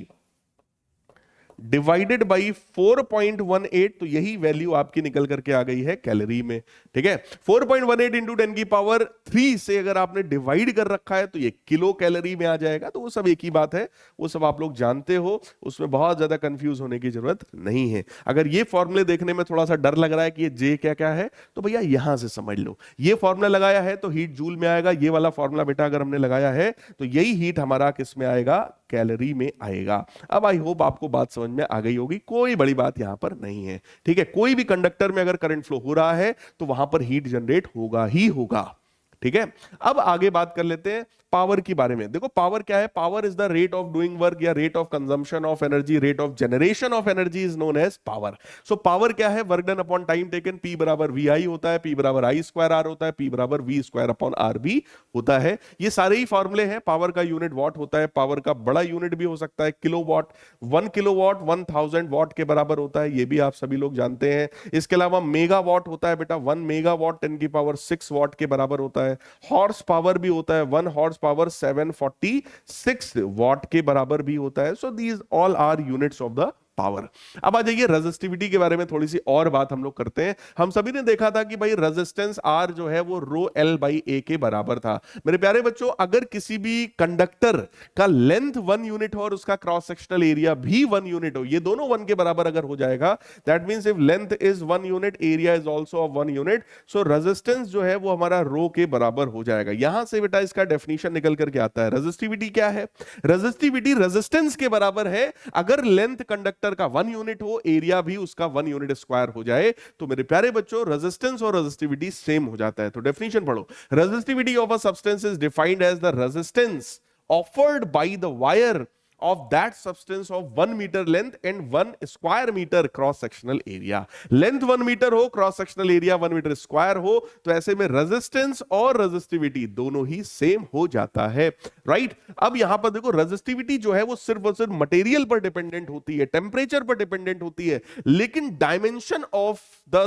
A: divided by 4.18, तो यही वैल्यू आपकी निकल करके आ गई है कैलोरी में, ठीक है। 4.18 इंटू 10 की पावर 3 से अगर आपने डिवाइड कर रखा है तो ये किलो कैलोरी में आ जाएगा। तो वो सब एक ही बात है, वो सब आप लोग जानते हो, उसमें बहुत ज्यादा कंफ्यूज होने की जरूरत नहीं है। अगर ये फॉर्मूले देखने में थोड़ा सा डर लग रहा है कि ये जे क्या क्या है, तो भैया यहां से समझ लो, ये फॉर्मूला लगाया है तो हीट जूल में आएगा। ये वाला फॉर्मूला बेटा अगर हमने लगाया है तो यही हीट हमारा किस में आएगा, कैलोरी में आएगा। अब आई होप आपको बात समझ में आ गई होगी, कोई बड़ी बात यहां पर नहीं है, ठीक है। कोई भी कंडक्टर में अगर करंट फ्लो हो रहा है तो वहां पर हीट जनरेट होगा ही होगा, ठीक है। अब आगे बात कर लेते हैं पावर के बारे में। देखो पावर क्या है, power is the rate of doing work या rate of consumption of energy, rate of generation of energy is known as power. So power क्या है, work done upon time taken. P बराबर वी आई होता है, P बराबर आई स्क्वायर आर होता है, P बराबर वी स्क्वायर अपॉन आर भी होता है। ये सारे ही फॉर्मूले हैं। पावर का यूनिट वॉट होता है, पावर का बड़ा यूनिट भी हो सकता है kilo watt. 1 kilo watt 1000 what के बराबर होता है, ये भी आप सभी लोग जानते हैं। इसके अलावा मेगा वॉट होता है बेटा, 1 मेगा वॉट 10 की पावर 6 वॉट के बराबर होता है। हॉर्स पावर भी होता है, 1 हॉर्स पावर 746 वॉट के बराबर भी होता है। So these all are units of the power. अब आ जाइए रेजिस्टिविटी के बारे में थोड़ी सी और बात हम लोग करते हैं। हम सभी ने देखा था कि भाई रेजिस्टेंस आर जो है वो रो एल बाई ए के बराबर था। मेरे प्यारे बच्चों, अगर किसी भी कंडक्टर का लेंथ 1 यूनिट हो और उसका क्रॉस सेक्शनल एरिया भी 1 यूनिट हो, ये दोनों 1 के बराबर अगर हो जाएगा, that means if length is 1 unit, area is also of 1 unit, so resistance जो है वो हमारा रो के बराबर हो जाएगा। यहां से बेटा इसका डेफिनेशन निकल करके आता है। रेजिस्टिविटी क्या है? रेजिस्टिविटी रेजिस्टेंस के बराबर है अगर लेंथ कंडक्टर का 1 यूनिट हो, एरिया भी उसका 1 यूनिट स्क्वायर हो जाए। तो मेरे प्यारे बच्चों, रेजिस्टेंस और रेजिस्टिविटी सेम हो जाता है। तो डेफिनेशन पढ़ो। Resistivity of a substance is defined as the resistance offered by the wire of that substance of 1 meter length and 1 square meter cross sectional area। Length 1 meter हो, cross sectional area 1 meter square हो, तो ऐसे में रेजिस्टेंस और रेजिस्टिविटी दोनों ही सेम हो जाता है, राइट। अब यहां पर देखो, रेजिस्टिविटी जो है वो सिर्फ और सिर्फ मटेरियल पर डिपेंडेंट होती है, टेम्परेचर पर डिपेंडेंट होती है, लेकिन डायमेंशन ऑफ द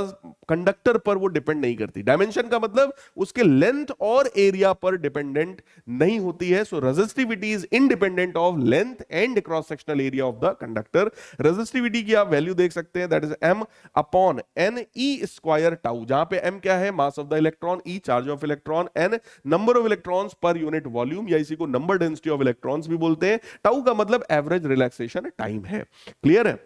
A: कंडक्टर पर वो डिपेंड नहीं करती। डायमेंशन का मतलब उसके लेंथ और एरिया पर डिपेंडेंट नहीं होती है। So resistivity is independent of length and cross sectional area of the conductor. Resistivity की आप वैल्यू देख सकते हैं, दैट इज m अपॉन n e स्क्वायर टाउ, जहां पे m क्या है? Mass of the electron, e charge of electron, n number of electrons per unit volume, या इसी को नंबर डेंसिटी ऑफ इलेक्ट्रॉन्स भी बोलते हैं। टाउ का मतलब एवरेज रिलैक्सेशन टाइम है। क्लियर है?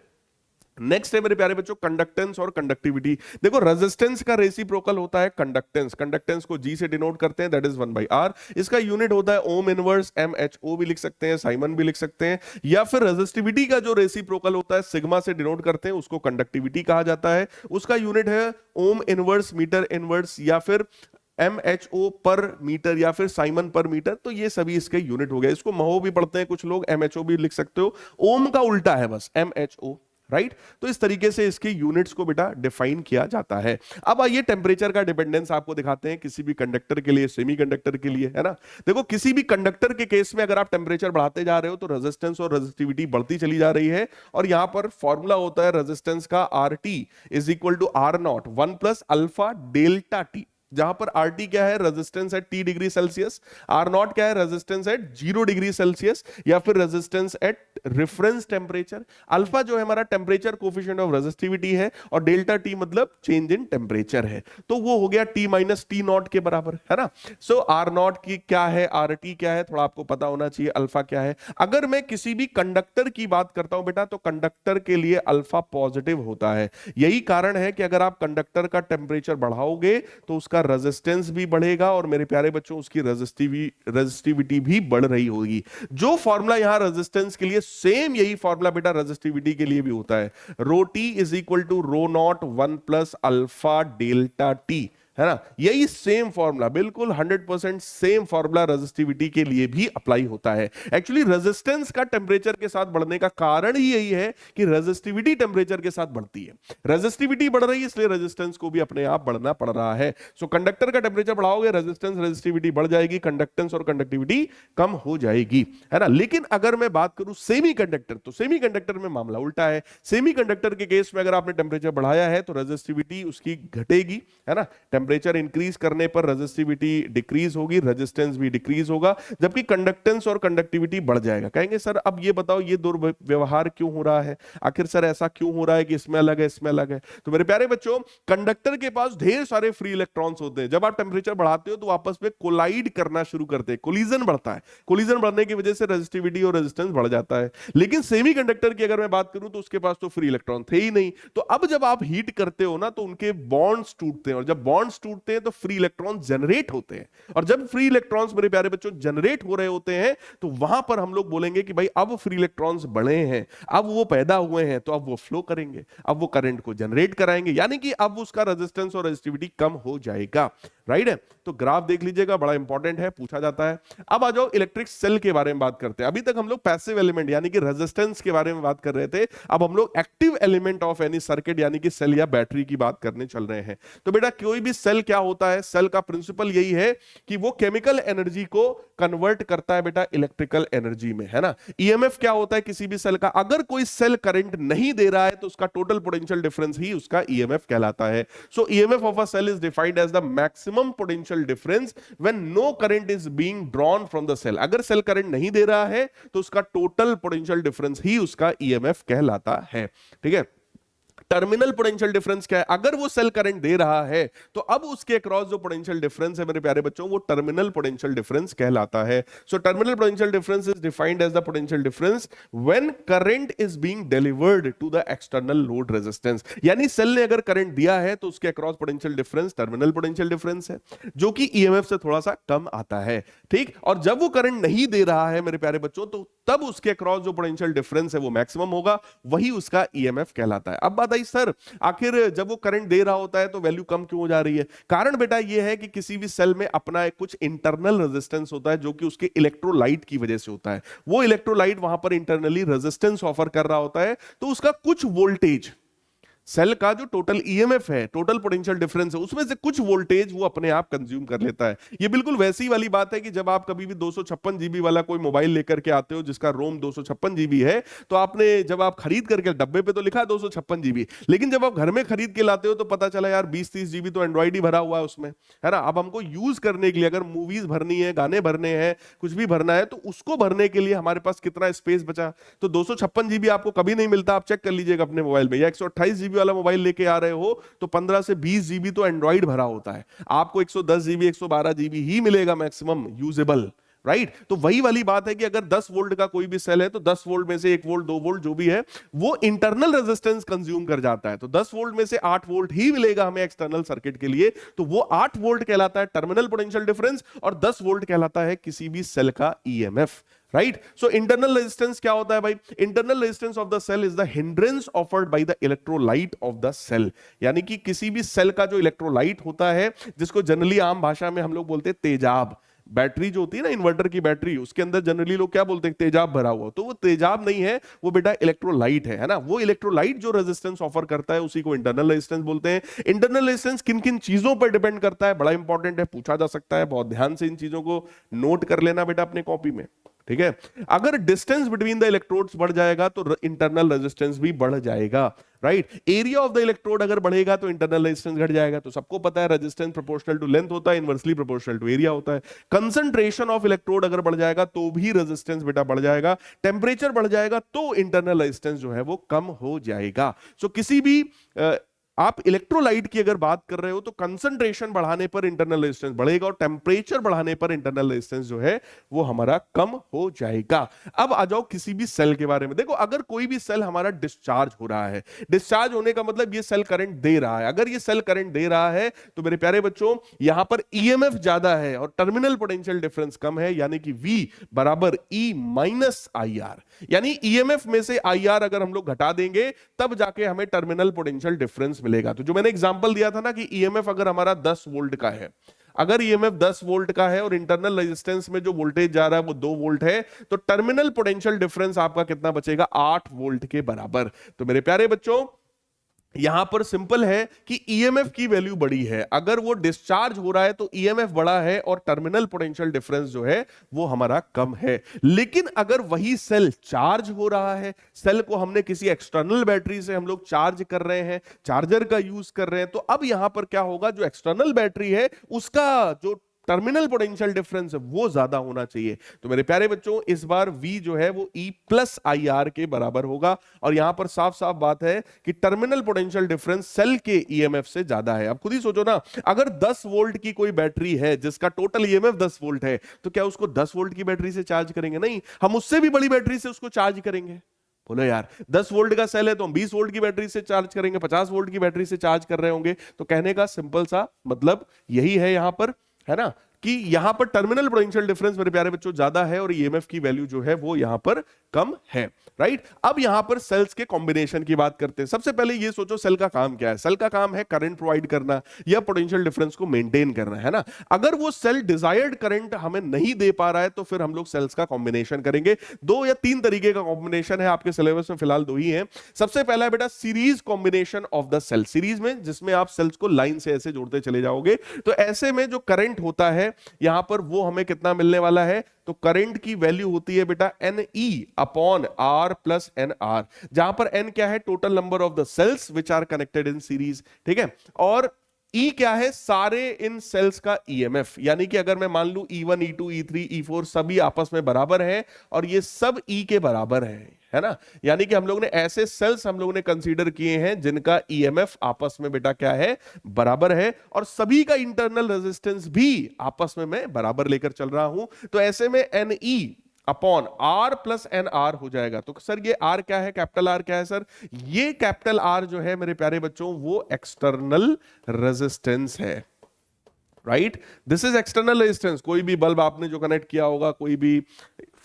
A: नेक्स्ट है मेरे प्यारे बच्चों कंडक्टेंस और कंडक्टिविटी। देखो, रेजिस्टेंस का रेसिप्रोकल होता है कंडक्टेंस। कंडक्टेंस को G से डिनोट करते हैं, दैट इज 1/R। इसका यूनिट होता है ओम इनवर्स, MHO भी लिख सकते हैं, साइमन भी लिख सकते हैं, या फिर रेजिस्टिविटी का जो रेसिप्रोकल होता है सिग्मा से डिनोट करते हैं, उसको कंडक्टिविटी कहा जाता है। उसका यूनिट है ओम इनवर्स, मीटर इनवर्स, या फिर MHO पर मीटर, या फिर साइमन पर मीटर। तो ये सभी इसके यूनिट हो गए। इसको महो भी पढ़ते हैं कुछ लोग, MHO भी लिख सकते हो। ओम का उल्टा है बस, MHO, राइट। तो इस तरीके से इसके यूनिट्स को बेटा डिफाइन किया जाता है। अब आइए टेम्परेचर का डिपेंडेंस आपको दिखाते हैं किसी भी कंडक्टर के लिए, सेमीकंडक्टर के लिए, है ना। देखो, किसी भी कंडक्टर के केस में अगर आप टेम्परेचर बढ़ाते जा रहे हो तो रेजिस्टेंस और रेजिस्टिविटी बढ़ती चली जा रही है। और यहां पर फॉर्मूला होता है रेजिस्टेंस का, RT is equal to R0 1 plus alpha delta T, जहां पर RT क्या है? Resistance at T degree Celsius. R0 क्या है? रेजिस्टेंस एट 0 डिग्री सेल्सियस, या फिर resistance at reference temperature. Alpha जो है हमारा टेम्परेचर कोफिशिएंट ऑफ रेजिस्टिविटी है, और डेल्टा T मतलब चेंज इन टेम्परेचर है। तो वो हो गया T माइनस T0 के बराबर, है ना। सो R0 की क्या है, RT क्या है, थोड़ा आपको पता होना चाहिए, अल्फा क्या है। अगर मैं किसी भी कंडक्टर की बात करता हूं बेटा, तो कंडक्टर के लिए अल्फा पॉजिटिव होता है। यही कारण है कि अगर आप कंडक्टर का टेम्परेचर बढ़ाओगे तो उसका रेजिस्टेंस भी बढ़ेगा, और मेरे प्यारे बच्चों उसकी रेजिस्टिविटी भी बढ़ रही होगी। जो फॉर्मूला यहां रेजिस्टेंस के लिए, सेम यही फॉर्मूला बेटा रेजिस्टिविटी के लिए भी होता है। Rho T is equal to rho not 1 plus alpha delta T, है ना। यही सेम फॉर्मूला, बिल्कुल 100% सेम फॉर्मूला रेजिस्टिविटी के लिए भी अप्लाई होता है। एक्चुअली रेजिस्टेंस का टेम्परेचर के साथ बढ़ने का कारण ही यही है कि रेजिस्टिविटी टेम्परेचर के साथ बढ़ती है। रेजिस्टिविटी बढ़ रही है, इसलिए रेजिस्टेंस को भी अपने आप बढ़ना पड़ रहा है। सो कंडक्टर का टेम्परेचर बढ़ाओगे, रेजिस्टेंस रेजिस्टिविटी बढ़ जाएगी, कंडक्टेंस और कंडक्टिविटी कम हो जाएगी, है ना। लेकिन अगर मैं बात करूं सेमी कंडक्टर, तो सेमी कंडक्टर में मामला उल्टा है। सेमी कंडक्टर के केस में अगर आपने टेम्परेचर बढ़ाया है तो रेजिस्टिविटी उसकी घटेगी, है ना। टेम्परेचर इंक्रीज करने पर रेजिस्टिविटी डिक्रीज होगी, रेजिस्टेंस भी डिक्रीज होगा, जबकि कंडक्टेंस और कंडक्टिविटी बढ़ जाएगा। कहेंगे सर अब ये बताओ ये दुर्व्यवहार क्यों हो रहा है, आखिर सर ऐसा क्यों हो रहा है कि इसमें अलग है इसमें अलग है। तो मेरे प्यारे बच्चों, कंडक्टर के पास ढेर सारे फ्री इलेक्ट्रॉन्स होते हैं। जब आप टेम्परेचर बढ़ाते हो तो आपस में कोलाइड करना शुरू करते हैं, कोलिजन बढ़ता है। कोलिजन बढ़ने की वजह से रेजिस्टिविटी और रेजिस्टेंस बढ़ जाता है। लेकिन सेमी कंडक्टर की अगर मैं बात करूं तो उसके पास तो फ्री इलेक्ट्रॉन थे ही नहीं। तो अब जब आप हीट करते हो ना तो उनके बॉन्ड्स टूटते हैं, और जब बॉन्ड्स टूटते हैं तो फ्री इलेक्ट्रॉन जनरेट होते हैं। और जब फ्री इलेक्ट्रॉन्स मेरे प्यारे बच्चों जनरेट हो रहे होते हैं तो वहां पर हम लोग बोलेंगे कि भाई अब फ्री इलेक्ट्रॉन्स बढ़े हैं, अब वो पैदा हुए हैं, तो अब वो फ्लो करेंगे, अब वो करंट को जनरेट कराएंगे, यानी कि अब उसका रेजिस्टेंस और रेजिस्टिविटी कम हो जाएगा, राइट है। तो ग्राफ देख लीजिएगा, बड़ा इंपॉर्टेंट है, पूछा जाता है। अब आ जाओ इलेक्ट्रिक सेल के बारे में बात करते हैं। अभी तक हम लोग पैसिव एलिमेंट यानी कि रेजिस्टेंस के बारे में बात कर रहे थे, अब हम लोग active element of any circuit यानी कि सेल या बैटरी की बात करने चल रहे हैं। तो बेटा कोई भी सेल क्या होता है, सेल का प्रिंसिपल यही है कि वो केमिकल एनर्जी को कन्वर्ट करता है बेटा इलेक्ट्रिकल एनर्जी में, है ना। ईएमएफ क्या होता है किसी भी सेल का, अगर कोई सेल करंट नहीं दे रहा है तो उसका टोटल पोटेंशियल डिफरेंस ही उसका ईएमएफ कहलाता है। So EMF of a cell is defined as the maximum potential difference when no current is being drawn from the cell. अगर सेल करंट नहीं दे रहा है तो उसका टोटल पोटेंशियल डिफरेंस ही उसका ईएमएफ कहलाता है, ठीक है। टर्मिनल पोटेंशियल डिफरेंस क्या है, अगर वो सेल करंट दे रहा है तो अब उसके अक्रॉस जो पोटेंशियल डिफरेंस है मेरे प्यारे बच्चों वो टर्मिनल पोटेंशियल डिफरेंस कहलाता है। So terminal potential difference is defined as the potential difference when current is being delivered to the external load resistance. यानी सेल ने अगर करंट दिया है तो उसके across potential difference terminal potential difference है, जो कि ईएमएफ से थोड़ा सा कम आता है, ठीक। और जब वो करंट नहीं दे रहा है मेरे प्यारे बच्चों तो तब उसके अक्रॉस जो पोटेंशियल डिफरेंस है वो मैक्सिमम होगा, वही उसका ईएमएफ कहलाता है। अब बात आई सर आखिर जब वो करंट दे रहा होता है तो वैल्यू कम क्यों हो जा रही है। कारण बेटा ये है कि किसी भी सेल में अपना एक कुछ इंटरनल रेजिस्टेंस होता है जो कि उसके इलेक्ट्रोलाइट की वजह से होता है। वो इलेक्ट्रोलाइट वहां पर इंटरनली रेजिस्टेंस ऑफर कर रहा होता है, तो उसका कुछ वोल्टेज सेल का जो टोटल ईएमएफ है, टोटल पोटेंशियल डिफरेंस है, उसमें से कुछ वोल्टेज वो अपने आप कंज्यूम कर लेता है। ये बिल्कुल वैसी वाली बात है कि जब आप कभी भी 256 जीबी वाला कोई मोबाइल लेकर के आते हो जिसका रोम 256 जीबी है, तो आपने जब आप खरीद करके डब्बे पे तो लिखा है 256 जीबी, लेकिन जब आप घर में खरीद के लाते हो तो पता चला यार 20-30 जीबी तो एंड्रॉइड ही भरा हुआ है उसमें, है ना। अब हमको यूज करने के लिए अगर मूवीज भरनी है, गाने भरने हैं, कुछ भी भरना है, तो उसको भरने के लिए हमारे पास कितना स्पेस बचा, तो 256 जीबी आपको कभी नहीं मिलता। आप चेक कर लीजिएगा अपने मोबाइल में, या 128 जीबी वाला मोबाइल लेके आ रहे हो तो 15 से 20 जीबी तो एंड्रॉइड भरा होता है, आपको 110 जीबी 112 जीबी ही मिलेगा मैक्सिमम यूजेबल, राइट। तो वही वाली बात है कि अगर 10 वोल्ट का कोई भी सेल है तो 10 वोल्ट में से 1 वोल्ट 2 वोल्ट जो भी है वो इंटरनल रेजिस्टेंस कंज्यूम कर जाता है, तो 10 वोल्ट में से 8 वोल्ट ही मिलेगा हमें एक्सटर्नल सर्किट के लिए, तो वो 8 वोल्ट कहलाता है टर्मिनल पोटेंशियल डिफरेंस और 10 वोल्ट कहलाता है किसी भी सेल का EMF, right. So internal resistance क्या होता है भाई, internal resistance of the cell is the hindrance offered by the electrolyte of the cell. यानी कि किसी भी सेल का जो इलेक्ट्रोलाइट होता है, जिसको जनरली आम भाषा में हम लोग बोलते हैं तेजाब, बैटरी जो होती है ना इन्वर्टर की बैटरी, उसके अंदर जनरली लोग क्या बोलते हैं तेजाब भरा हुआ, तो वो तेजाब नहीं है, वो बेटा इलेक्ट्रोलाइट है ना। वो इलेक्ट्रोलाइट जो रेजिस्टेंस ऑफर करता है उसी को इंटरनल रेजिस्टेंस बोलते हैं। इंटरनल रेजिस्टेंस किन किन चीजों पर डिपेंड करता है, बड़ा इंपॉर्टेंट है, पूछा जा सकता है, बहुत ध्यान से इन चीजों को नोट कर लेना बेटा अपने कॉपी में, ठीक है। अगर डिस्टेंस बिटवीन द इलेक्ट्रोड्स बढ़ जाएगा तो इंटरनल रेजिस्टेंस भी बढ़ जाएगा, right. Area of the electrode अगर बढ़ेगा तो इंटरनल रेजिस्टेंस घट जाएगा, तो सबको पता है रेजिस्टेंस प्रोपोर्शनल टू लेंथ होता है, इनवर्सली प्रोपोर्शनल टू एरिया होता है। कंसंट्रेशन ऑफ इलेक्ट्रोड अगर बढ़ जाएगा तो भी रेजिस्टेंस बेटा बढ़ जाएगा, टेम्परेचर बढ़ जाएगा तो इंटरनल रेजिस्टेंस जो है वो कम हो जाएगा। सो किसी भी आप इलेक्ट्रोलाइट की अगर बात कर रहे हो तो कंसंट्रेशन बढ़ाने पर इंटरनल रेजिस्टेंस बढ़ेगा और टेम्परेचर बढ़ाने पर इंटरनल रेजिस्टेंस जो है वो हमारा कम हो जाएगा। अब आ जाओ किसी भी सेल के बारे में, देखो अगर कोई भी सेल हमारा डिस्चार्ज हो रहा है, डिस्चार्ज होने का मतलब ये सेल करंट दे रहा है, अगर ये सेल करंट दे रहा है तो मेरे प्यारे बच्चों यहां पर ईएमएफ ज्यादा है और टर्मिनल पोटेंशियल डिफरेंस कम है, यानी कि V बराबर E माइनस IR, यानी ईएमएफ में से IR अगर हम लोग घटा देंगे तब जाके हमें टर्मिनल पोटेंशियल डिफरेंस मिलेगा। तो जो मैंने एग्जांपल दिया था ना कि ईएमएफ अगर हमारा 10 वोल्ट का है, अगर ईएमएफ 10 वोल्ट का है और इंटरनल रेजिस्टेंस में जो वोल्टेज जा रहा है वो 2 वोल्ट है, तो टर्मिनल पोटेंशियल डिफरेंस आपका कितना बचेगा, 8 वोल्ट के बराबर। तो मेरे प्यारे बच्चों यहां पर सिंपल है कि ईएमएफ की वैल्यू बड़ी है, अगर वो डिस्चार्ज हो रहा है तो ईएमएफ बड़ा है और टर्मिनल पोटेंशियल डिफरेंस जो है वो हमारा कम है। लेकिन अगर वही सेल चार्ज हो रहा है, सेल को हमने किसी एक्सटर्नल बैटरी से हम लोग चार्ज कर रहे हैं, चार्जर का यूज कर रहे हैं, तो अब यहां पर क्या होगा, जो एक्सटर्नल बैटरी है उसका जो टर्मिनल पोटेंशियल डिफरेंस है वो ज्यादा होना चाहिए। तो मेरे प्यारे बच्चों इस बार V जो है वो E प्लस IR के बराबर होगा और यहां पर साफ साफ बात है कि टर्मिनल पोटेंशियल डिफरेंस सेल के ईएमएफ से ज्यादा है। अब खुद ही सोचो ना, अगर 10 वोल्ट की कोई बैटरी है जिसका टोटल ईएमएफ 10 वोल्ट है, तो क्या उसको 10 वोल्ट की बैटरी से चार्ज करेंगे? नहीं, हम उससे भी बड़ी बैटरी से उसको चार्ज करेंगे। बोलो यार 10 वोल्ट का सेल है तो हम 20 वोल्ट की बैटरी से चार्ज करेंगे, 50 वोल्ट की बैटरी से चार्ज कर रहे होंगे। तो कहने का सिंपल सा मतलब यही है यहां पर, है ना। कि यहां पर टर्मिनल पोटेंशियल डिफरेंस मेरे प्यारे बच्चों ज्यादा है और ईएमएफ की वैल्यू जो है वो यहां पर कम है, राइट। अब यहां पर सेल्स के कॉम्बिनेशन की बात करते हैं। सबसे पहले ये सोचो सेल का काम क्या है। सेल का काम है करंट प्रोवाइड करना या पोटेंशियल डिफरेंस को मेंटेन करना, है ना। अगर वो सेल डिजायर्ड करंट हमें नहीं दे पा रहा है तो फिर हम लोग सेल्स का कॉम्बिनेशन करेंगे। 2 या 3 तरीके का कॉम्बिनेशन है, आपके सिलेबस में फिलहाल 2 ही है। सबसे पहला है बेटा series combination of the cell, series में जिसमें आप सेल्स को लाइन से ऐसे जोड़ते चले जाओगे। तो ऐसे में जो करंट होता है यहां पर वो हमें कितना मिलने वाला है, तो करंट की वैल्यू होती है बेटा NE upon R plus NR, जहां पर N क्या है, total number of the cells which are connected in series, ठीक है। और E क्या है, सारे इन सेल्स का EMF, यानी कि अगर मैं मान लू E1 E2 E3 E4 सभी आपस में बराबर है और ये सब E के बराबर है ना। यानी कि हम लोग ने ऐसे सेल्स हम लोगों ने कंसीडर किए हैं जिनका EMF आपस में बेटा क्या है, बराबर है, और सभी का इंटरनल रेजिस्टेंस भी आपस में मैं बराबर लेकर चल रहा हूं। तो ऐसे में NE upon R plus NR हो जाएगा। तो सर ये R क्या है, कैपिटल R क्या है सर, ये कैपिटल R जो है मेरे प्यारे बच्चों वो एक्सटर्नल रेजिस्टेंस है, right. This is external resistance. कोई भी बल्ब आपने जो कनेक्ट किया होगा, कोई भी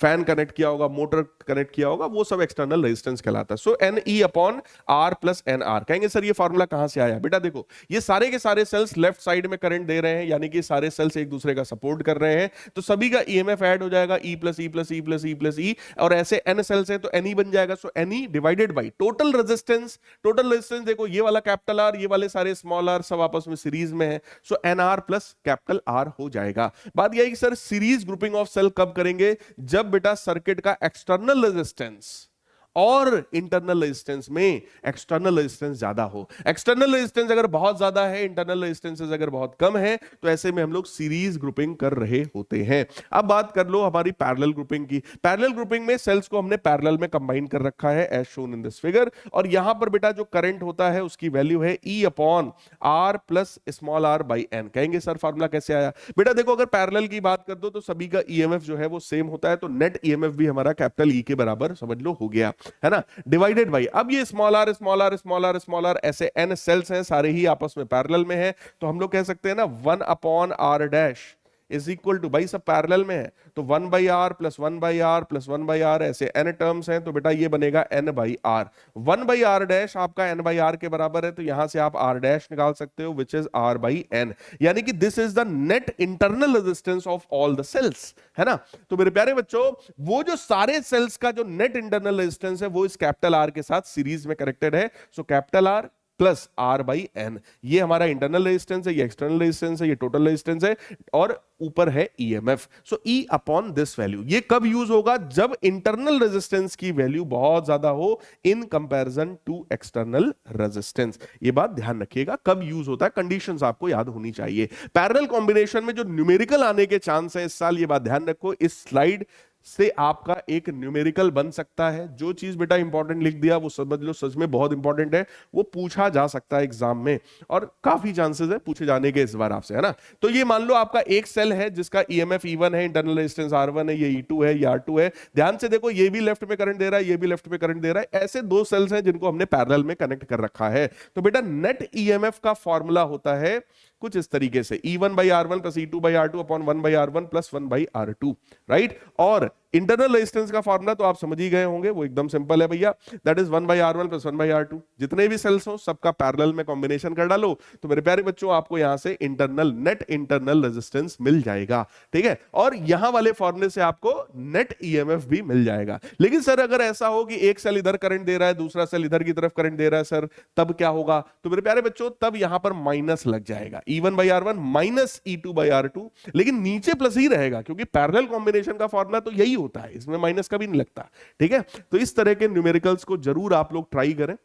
A: फैन कनेक्ट किया होगा, मोटर कनेक्ट किया होगा, वो सब एक्सटर्नल रेजिस्टेंस कहलाता है। सो NE upon R plus NR। कहेंगे सर ये फॉर्मूला कहां से आया, बेटा देखो ये सारे के सारे सेल्स लेफ्ट साइड में करंट दे रहे हैं, यानी कि सारे सेल्स एक दूसरे का सपोर्ट कर रहे हैं, तो सभी का EMF ऐड हो जाएगा E plus E plus E plus E plus E, और ऐसे N सेल्स हैं तो NE बन जाएगा। सो NE divided by total resistance. Total resistance देखो ये वाला कैपिटल R, ये वाले सारे स्मॉल r सब आपस में सीरीज में है, so NR plus capital R हो जाएगा। बात यह है कि sir series grouping of cell कब करेंगे, जब बेटा सर्किट का एक्सटर्नल रेजिस्टेंस और इंटरनल रेजिस्टेंस में एक्सटर्नल रेजिस्टेंस ज्यादा हो। एक्सटर्नल रेजिस्टेंस अगर बहुत ज्यादा है, इंटरनल रेजिस्टेंस अगर बहुत कम है, तो ऐसे में हम लोग सीरीज ग्रुपिंग कर रहे होते हैं। अब बात कर लो हमारी पैरेलल ग्रुपिंग की। पैरेलल ग्रुपिंग में सेल्स को हमने पैरेलल में कंबाइन कर रखा है as shown in this figure, और यहां पर बेटा जो करंट होता है उसकी वैल्यू है E upon R plus small r by N। कहेंगे सर फार्मूला कैसे आया, बेटा देखो अगर पैरेलल की बात कर दो तो सभी का EMF जो है वो सेम होता है, तो नेट EMF भी हमारा कैपिटल E के बराबर समझ लो हो गया, है ना, डिवाइडेड बाई। अब ये small r small r small r small r ऐसे n सेल्स हैं, सारे ही आपस में पैरेलल में है, तो हम लोग कह सकते हैं ना 1 upon r dash is equal to, भाई सब पैरेलल में है तो 1 by r plus 1 by r plus 1 by r, ऐसे n टर्म्स हैं, तो बेटा ये बनेगा n by r. 1 by r dash आपका n बाई आर के बराबर है, तो यहां से आप r डैश निकाल सकते हो which is r by n, यानी कि this is the net internal resistance of all the cells, है ना। तो मेरे प्यारे बच्चों वो जो सारे सेल्स का जो नेट इंटरनल रेजिस्टेंस है वो इस कैपिटल R के साथ सीरीज में कनेक्टेड है। So capital R plus R by N, ये हमारा इंटरनल रेजिस्टेंस है, ये एक्सटर्नल रेजिस्टेंस है, ये टोटल रेजिस्टेंस है, और ऊपर है EMF। So E upon this value. ये कब यूज होगा, जब इंटरनल रेजिस्टेंस की वैल्यू बहुत ज्यादा हो in comparison to external resistance. ये बात ध्यान रखिएगा कब यूज होता है, कंडीशंस आपको याद होनी चाहिए। पैरेलल कॉम्बिनेशन में जो न्यूमेरिकल आने के चांस है इस साल, ये बात ध्यान रखो, इस स्लाइड से आपका एक न्यूमेरिकल बन सकता है। जो चीज बेटा इंपॉर्टेंट लिख दिया वो समझ लो सच में बहुत इंपॉर्टेंट है, वो पूछा जा सकता है एग्जाम में, और काफी चांसेस है पूछे जाने के इस बार आपसे, है ना। तो ये मान लो आपका एक सेल है जिसका EMF E1 है, इंटरनल रेजिस्टेंस R1 है, ये E2 है, ये R2 है। ध्यान से देखो ये भी लेफ्ट में करंट दे रहा है, ये भी लेफ्ट में करंट दे रहा है, ऐसे 2 सेल्स हैं जिनको हमने पैरेलल में कनेक्ट कर रखा है। तो बेटा नेट EMF का फॉर्मूला होता है कुछ इस तरीके से, E1 by R1 plus E2 by R2 upon 1 by R1 plus 1 by R2, right. और इंटरनल रेजिस्टेंस का फॉर्मूला तो आप समझ ही गए होंगे, वो एकदम सिंपल है भैया, that is 1 by R1 plus 1 by R2। जितने भी सेल्स हो सबका पैरेलल में कॉम्बिनेशन कर डालो, तो मेरे प्यारे बच्चों आपको यहां से इंटरनल नेट इंटरनल रेजिस्टेंस मिल जाएगा, ठीक है। और यहां वाले फॉर्मूले से आपको नेट EMF भी मिल जाएगा। लेकिन सर अगर ऐसा हो कि एक सेल इधर करंट दे रहा है, दूसरा सेल इधर की तरफ करंट दे रहा है सर, तब क्या होगा, तो मेरे प्यारे बच्चों तब यहां पर माइनस लग जाएगा, E1 by R1 minus E2 by R2, लेकिन नीचे प्लस ही रहेगा क्योंकि पैरेलल कॉम्बिनेशन का फॉर्मूला तो यही होता है, इसमें माइनस कभी नहीं लगता, ठीक है। तो इस तरह के न्यूमेरिकल्स को जरूर आप लोग ट्राई करें।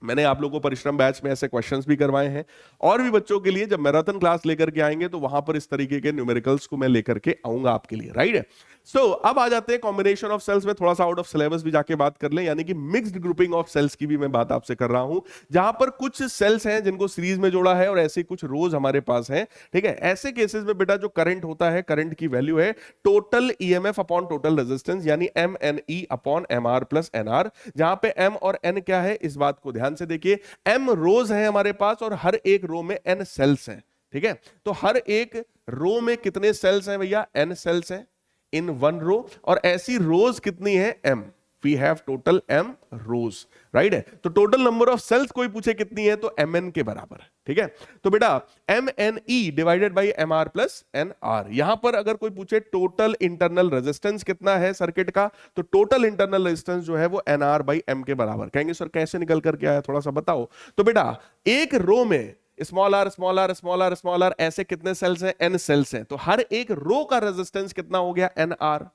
A: मैंने आप लोगों को परिश्रम बैच में ऐसे क्वेश्चंस भी करवाए हैं, और भी बच्चों के लिए जब मैराथन क्लास लेकर के आएंगे तो वहां पर इस तरीके के न्यूमेरिकल्स को मैं लेकर के आऊंगा आपके लिए, राइट। सो अब आ जाते हैं कॉम्बिनेशन ऑफ सेल्स में, थोड़ा सा आउट ऑफ सिलेबस भी जाके बात कर लें, यानी कि मिक्स्ड ग्रुपिंग ऑफ सेल्स की भी मैं बात आपसे कर रहा हूं, जहां पर कुछ सेल्स हैं जिनको सीरीज में जोड़ा है और ऐसे कुछ रोज हमारे पास हैं, ठीक है। ऐसे केसेस में बेटा जो करंट होता है, करंट की वैल्यू है total EMF upon total resistance, यानी MNE upon MR plus NR, जहां पे M और N क्या है इस बात को ध्यान से देखिए। M रोज है हमारे पास और हर एक रो में N सेल्स हैं, ठीक है। तो हर एक रो में कितने सेल्स हैं भैया? n सेल्स हैं इन वन रो, और ऐसी रोज कितनी है? m. We have total m rows, right है। तो टोटल नंबर ऑफ सेल्स कोई पूछे कितनी है तो mn के बराबर है, ठीक है। तो बेटा mne divided by mr plus nr। यहां पर अगर कोई पूछे टोटल इंटरनल रेजिस्टेंस कितना है सर्किट का, तो टोटल इंटरनल रेजिस्टेंस जो है वो nr बाई m के बराबर। कहेंगे सर कैसे निकल करके आया, थोड़ा सा बताओ। तो बेटा एक रो में small r small r small r small r ऐसे कितने सेल्स हैं? n सेल्स हैं। तो हर एक रो का रेजिस्टेंस कितना हो गया? nr,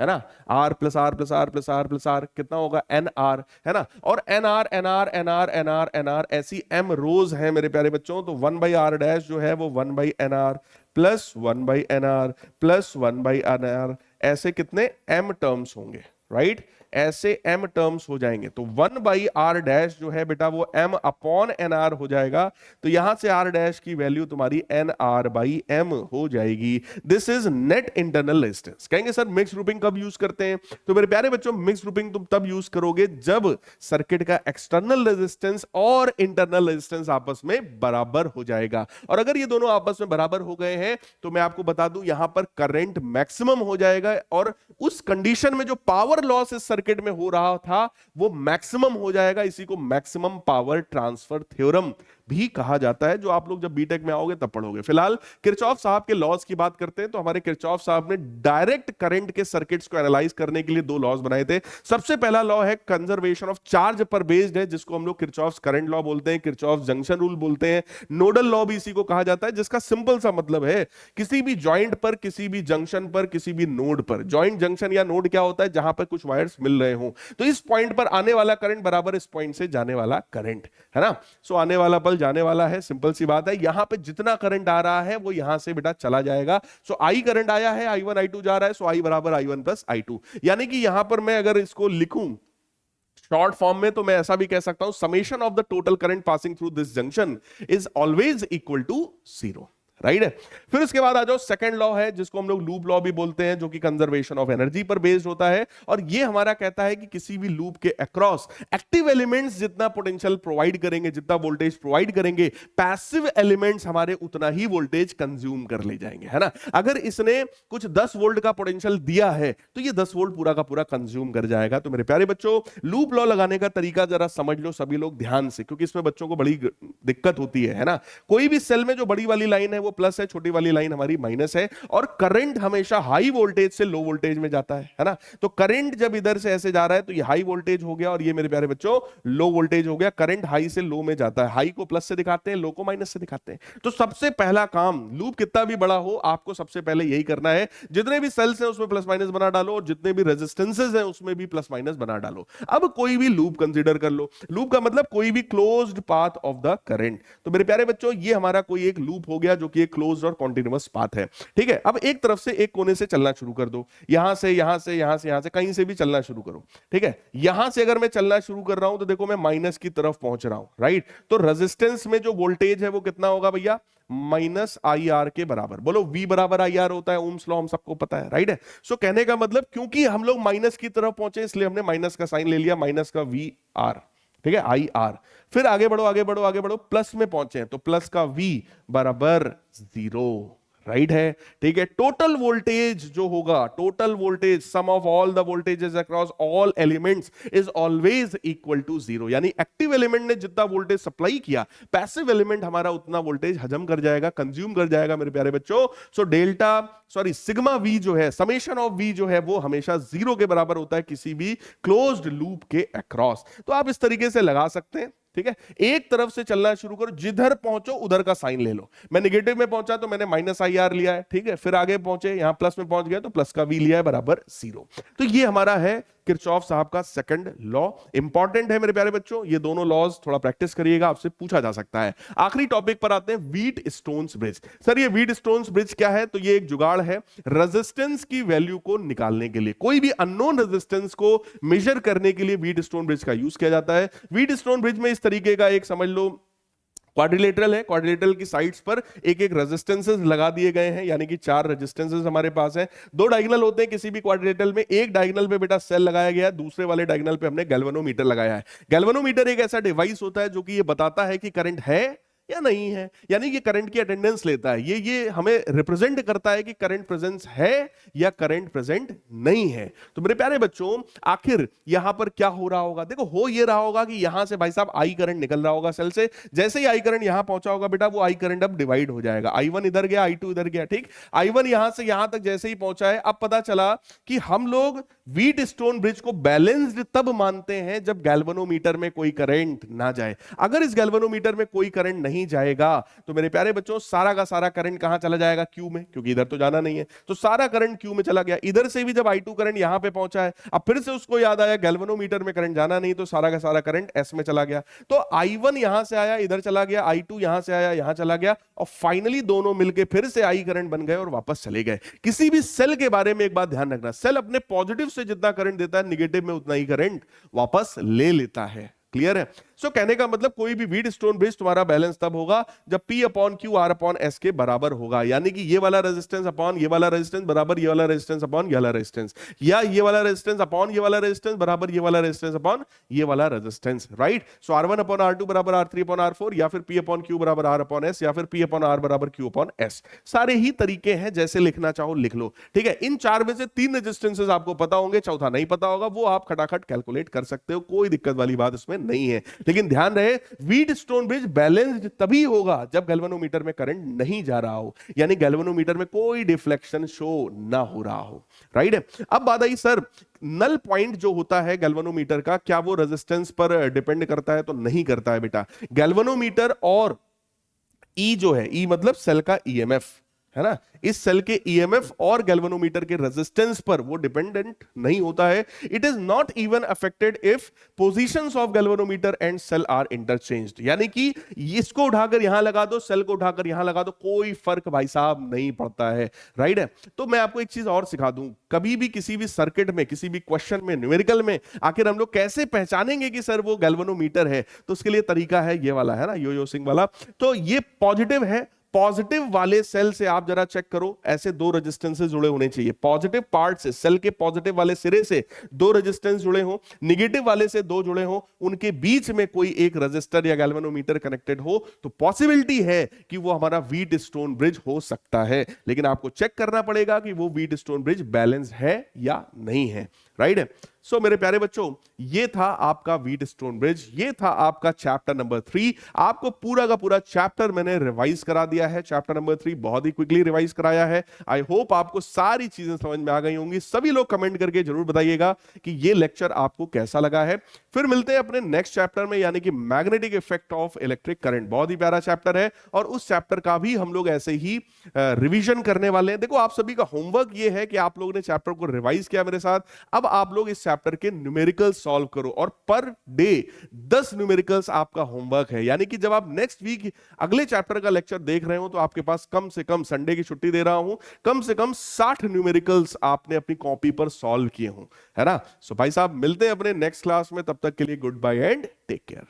A: है ना। R plus r plus r plus r plus r कितना होगा? nr, है ना। और nr nr nr nr nr ऐसी m रोज है मेरे प्यारे बच्चों। तो 1 बाई आर डैश जो है वो 1 by nr plus 1 by nr plus 1 by nr, ऐसे कितने m टर्म्स होंगे, राइट। ऐसे m टर्म्स हो जाएंगे। तो 1 बाई आर डैश जो है बेटा वो m अपॉन nr हो जाएगा। तो यहां से r डैश की वैल्यू तुम्हारी nr बाई m हो जाएगी। This is net internal resistance. कहेंगे सर मिक्स ग्रुपिंग कब यूज करते हैं? तो मेरे प्यारे बच्चों मिक्स ग्रुपिंग तुम तब यूज करोगे जब सर्किट का एक्सटर्नल रेजिस्टेंस और इंटरनल रेजिस्टेंस आपस में बराबर हो जाएगा। और अगर ये दोनों आपस में बराबर हो गए हैं तो मैं आपको बता दूं यहां पर करंट मैक्सिमम हो जाएगा, और उस कंडीशन में जो पावर लॉस इस सर्किट में हो रहा था वो मैक्सिमम हो जाएगा। इसी को मैक्सिमम पावर ट्रांसफर थ्योरम भी कहा जाता है, जो आप लोग जब बीटेक में आओगे तब पढ़ोगे। फिलहाल किरचॉफ साहब के लॉज की बात करते हैं। तो हमारे किरचॉफ साहब ने डायरेक्ट करंट के सर्किट्स को एनालाइज करने के लिए दो लॉज बनाए थे। सबसे पहला लॉ है कंजर्वेशन ऑफ चार्ज पर बेस्ड है, जिसको हम लोग किरचॉफ करंट लॉ बोलते हैं, किरचॉफ जंक्शन रूल बोलते हैं, नोडल लॉ भी इसी को कहा जाता है, जिसका सिंपल सा मतलब है किसी भी जॉइंट पर, किसी भी जंक्शन पर, किसी भी नोड पर, जॉइंट जंक्शन या नोड क्या होता है? जहां पर कुछ वायर्स मिल रहे हो, तो इस पॉइंट पर आने वाला करंट बराबर इस पॉइंट से जाने वाला करंट, है ना। सो आने वाला पल जाने वाला है, सिंपल सी बात है। यहां पे जितना करंट आ रहा है वो यहां से बेटा चला जाएगा। सो आई करंट आया है, i1 i2 जा रहा है, सो आई बराबर i1 प्लस i2। यानी कि यहां पर मैं अगर इसको लिखूं शॉर्ट फॉर्म में तो मैं ऐसा भी कह सकता हूं, summation of the total current passing through this junction is always equal to 0, right है। फिर उसके बाद आ जाओ सेकंड लॉ है, जिसको हम लोग लूप लॉ भी बोलते हैं, जो कि कंजर्वेशन ऑफ एनर्जी पर बेस्ड होता है। और ये हमारा कहता है कि किसी भी लूप के अक्रॉस एक्टिव एलिमेंट्स जितना पोटेंशियल प्रोवाइड करेंगे, जितना वोल्टेज प्रोवाइड करेंगे, पैसिव एलिमेंट्स हमारे उतना ही वोल्टेज कंज्यूम कर ले जाएंगे, है ना। अगर इसने कुछ 10 वोल्ट का पोटेंशियल दिया है तो ये 10 वोल्ट पूरा का पूरा कंज्यूम कर जाएगा। तो मेरे प्यारे बच्चों लूप लॉ लगाने का तरीका जरा समझ लो सभी लोग ध्यान से, क्योंकि इसमें बच्चों को बड़ी दिक्कत होती है ना। कोई भी सेल में जो बड़ी वाली लाइन है वो प्लस है, छोटी वाली लाइन हमारी माइनस है, और करंट हमेशा हाई वोल्टेज से लो वोल्टेज में जाता है ना। तो करंट जब इधर से ऐसे जा रहा है तो ये हाई वोल्टेज हो गया, और ये मेरे प्यारे बच्चों लो वोल्टेज हो गया। करंट हाई से लो में जाता है, हाई को प्लस से दिखाते हैं, लो को माइनस से दिखाते हैं। तो सबसे पहला काम, लूप कितना भी बड़ा हो, आपको सबसे पहले यही करना है, जितने भी सेल्स हैं उसमें प्लस माइनस बना डालो, और जितने भी रेजिस्टेंसेस हैं उसमें भी प्लस माइनस बना डालो। अब कोई भी लूप कंसीडर कर लो, लूप का मतलब कोई भी closed path of the current. तो मेरे प्यारे बच्चों ये हमारा कोई एक लूप हो गया जो कि एक क्लोज्ड और कॉन्टिन्यूअस पाथ है, ठीक है। अब एक तरफ से एक कोने से चलना शुरू कर दो, यहां से यहां से यहां से यहां से कहीं से भी चलना शुरू करो, ठीक है। यहां से अगर मैं चलना शुरू कर रहा हूं तो देखो मैं माइनस की तरफ पहुंच रहा हूं, राइट। तो रेजिस्टेंस में जो वोल्टेज है वो कितना होगा भैया? माइनस आई आर के बराबर। बोलो V बराबर आई आर होता है, ओम्स लॉ हम सबको पता है, राइट है। सो कहने का मतलब क्योंकि हम लोग माइनस की तरफ पहुंचे इसलिए हमने माइनस का साइन ले लिया, माइनस का वी आर, ठीक है, आई आर। फिर आगे बढ़ो आगे बढ़ो आगे बढ़ो, प्लस में पहुंचे तो प्लस का V बराबर 0, राइट है, ठीक है। टोटल वोल्टेज जो होगा, total voltage sum of all the voltages across all elements is always equal to 0। यानी एक्टिव एलिमेंट ने जितना वोल्टेज सप्लाई किया, पैसिव एलिमेंट हमारा उतना वोल्टेज हजम कर जाएगा, कंज्यूम कर जाएगा मेरे प्यारे बच्चों। सो सिग्मा V जो है, समेशन ऑफ V जो है वो हमेशा 0 के बराबर होता है किसी भी क्लोज्ड लूप के अक्रॉस। तो आप इस तरीके से लगा सकते हैं, ठीक है। एक तरफ से चलना शुरू करो, जिधर पहुंचो उधर का साइन ले लो। मैं नेगेटिव में पहुंचा तो मैंने माइनस आई आर लिया है, ठीक है। फिर आगे पहुंचे, यहां प्लस में पहुंच गया तो प्लस का वी लिया है बराबर 0। तो ये हमारा है किरचॉफ साहब का सेकंड लॉ। इंपॉर्टेंट है मेरे प्यारे बच्चों, ये दोनों लॉज थोड़ा प्रैक्टिस करिएगा, आपसे पूछा जा सकता है। आखिरी टॉपिक पर आते हैं, व्हीट स्टोन्स ब्रिज। सर ये व्हीट स्टोन्स ब्रिज क्या है? तो ये एक जुगाड़ है रेजिस्टेंस की वैल्यू को निकालने के लिए, कोई भी अननोन रेजिस्टेंस को मेजर करने के लिए व्हीट स्टोन ब्रिज का यूज किया जाता है। व्हीट स्टोन ब्रिज में इस तरीके का एक समझ लो क्वाड्रिलेटरल है, क्वाड्रिलेटरल की साइड्स पर एक एक रेजिस्टेंसेस लगा दिए गए हैं, यानी कि 4 रेजिस्टेंसेस हमारे पास हैं। 2 डायगोनल होते हैं किसी भी क्वाड्रिलेटरल में, एक डायगोनल पे बेटा सेल लगाया गया है, दूसरे वाले डायगोनल पे हमने गैल्वेनोमीटर लगाया है। गैल्वेनोमीटर एक ऐसा डिवाइस होता है जो कि ये बताता है कि करंट है या नहीं है, यानी ये करंट की अटेंडेंस लेता है, ये हमें रिप्रेजेंट करता है कि करंट प्रेजेंस है या करंट प्रेजेंट नहीं है। तो मेरे प्यारे बच्चों, आखिर यहां पर क्या हो रहा होगा? देखो, हो ये रहा होगा कि यहां से भाई साहब आई करंट निकल रहा होगा सेल से, जैसे ही आई करंट यहां पहुंचा होगा बेटा, वो आई करंट अब डिवाइड हो जाएगा, I1 इधर गया, I2 इधर गया, ठीक। I1 यहां से यहां तक जैसे ही पहुंचा है, अब पता चला कि हम लोग व्हीटस्टोन ब्रिज को बैलेंस्ड तब मानते हैं जब गैल्वेनोमीटर में कोई करंट ना जाए। अगर इस गैल्वेनोमीटर में कोई करंट नहीं जाएगा तो मेरे प्यारे बच्चों, सारा का सारा करंट कहां चला जाएगा? क्यू में, क्योंकि इधर तो जाना नहीं है, तो सारा करंट क्यू में चला गया। इधर से भी जब I2 करंट यहां पे पहुंचा है, अब फिर से उसको याद आया गैल्वेनोमीटर में करंट जाना नहीं, तो सारा का सारा करंट एस में चला गया। तो I1 यहां से आया, इधर चला गया, I2 यहां से आया, यहां चला गया, और फाइनली दोनों मिलके फिर से आई करंट बन गए और वापस चले गए। किसी भी सेल के बारे में एक बात ध्यान रखना, सेल अपने पॉजिटिव से जितना करंट देता है, निगेटिव में उतना ही करंट वापस ले लेता है। क्लियर है? सो कहने का मतलब, कोई भी व्हीटस्टोन ब्रिज तुम्हारा बैलेंस तब होगा जब P upon Q R upon S के बराबर होगा, यानी कि ये वाला रेजिस्टेंस अपॉन ये वाला रेजिस्टेंस बराबर ये वाला रेजिस्टेंस अपॉन ये वाला रेजिस्टेंस, या ये वाला रेजिस्टेंस अपॉन ये वाला रेजिस्टेंस बराबर ये वाला रेजिस्टेंस अपॉन ये वाला रेजिस्टेंस, राइट। सो R1 अपॉन R2 बराबर R3 अपॉन R4, या फिर P अपॉन Q बराबर R अपॉन S, या फिर P अपॉन R बराबर Q अपॉन S। सारे ही तरीके हैं, जैसे लिखना चाहो लिख लो, ठीक है। इन चार में से 3 रेजिस्टेंसेस आपको पता होंगे, चौथा नहीं पता होगा, वो आप खटाखट कैलकुलेट कर सकते हो, कोई दिक्कत वाली बात इसमें नहीं है। लेकिन ध्यान रहे, व्हीटस्टोन ब्रिज बैलेंस्ड तभी होगा जब गैल्वेनोमीटर में करंट नहीं जा रहा हो, यानी गैल्वेनोमीटर में कोई डिफ्लेक्शन शो ना हो रहा हो, राइट है। अब बात आई, सर नल पॉइंट जो होता है गैल्वेनोमीटर का, क्या वो रेजिस्टेंस पर डिपेंड करता है? तो नहीं करता है बेटा। गैल्वेनोमीटर और ई जो है, ई मतलब सेल का ईएमएफ है ना, इस सेल के ईएमएफ और गैल्वेनोमीटर के रेजिस्टेंस पर वो डिपेंडेंट नहीं होता है। It is not even affected if positions of galvanometer and cell are interchanged, यानी कि इसको उठाकर यहां लगा दो, सेल को उठाकर यहां लगा दो, कोई फर्क भाई साहब नहीं पड़ता है, राइट है। तो मैं आपको एक चीज और सिखा दूं, कभी भी किसी भी सर्किट में, किसी भी क्वेश्चन में, न्यूमेरिकल में, आखिर हम लोग कैसे पहचानेंगे कि सर वो गैल्वेनोमीटर है? तो उसके लिए तरीका है ये वाला, है ना, यो सिंह वाला। तो ये पॉजिटिव है, पॉजिटिव वाले सेल से आप जरा चेक करो, ऐसे 2 रेजिस्टेंसेस जुड़े होने चाहिए। पॉजिटिव पार्ट से, सेल के पॉजिटिव वाले सिरे से 2 रेजिस्टेंस जुड़े हो, निगेटिव वाले से 2 जुड़े हो, उनके बीच में कोई एक रेजिस्टर या गैल्वेनोमीटर कनेक्टेड हो, तो पॉसिबिलिटी है कि वो हमारा व्हीटस्टोन ब्रिज हो सकता है। लेकिन आपको चेक करना पड़ेगा कि वो व्हीटस्टोन ब्रिज बैलेंस है या नहीं है, राइट है। सो मेरे प्यारे बच्चों, ये था आपका व्हीटस्टोन ब्रिज, ये था आपका चैप्टर नंबर 3। आपको पूरा का पूरा चैप्टर मैंने रिवाइज करा दिया है, चैप्टर नंबर 3 बहुत ही क्विकली रिवाइज कराया है। आई होप आपको सारी चीजें समझ में आ गई होंगी। सभी लोग कमेंट करके जरूर बताइएगा कि ये लेक्चर आपको कैसा लगा है। फिर मिलते हैं अपने नेक्स्ट चैप्टर में, यानी कि magnetic effect of electric current. बहुत ही प्यारा चैप्टर है और उस चैप्टर का भी हम लोग ऐसे ही रिवीजन करने वाले हैं। देखो, आप सभी का होमवर्क ये है कि आप लोगों ने चैप्टर को रिवाइज किया मेरे साथ, अब आप लोग इस चैप्टर के न्यूमेरिकल्स सॉल्व करो, और पर डे 10 न्यूमेरिकल्स आपका होमवर्क है। यानी कि जब आप नेक्स्ट वीक अगले चैप्टर का लेक्चर देख रहे हो, तो आपके पास कम से कम, संडे की छुट्टी दे रहा हूं, कम से कम 60 न्यूमेरिकल्स आपने अपनी कॉपी पर सॉल्व किए हों, है ना। सो भाई साहब, मिलते हैं अपने नेक्स्ट क्लास में, तब तक के लिए good bye and take care.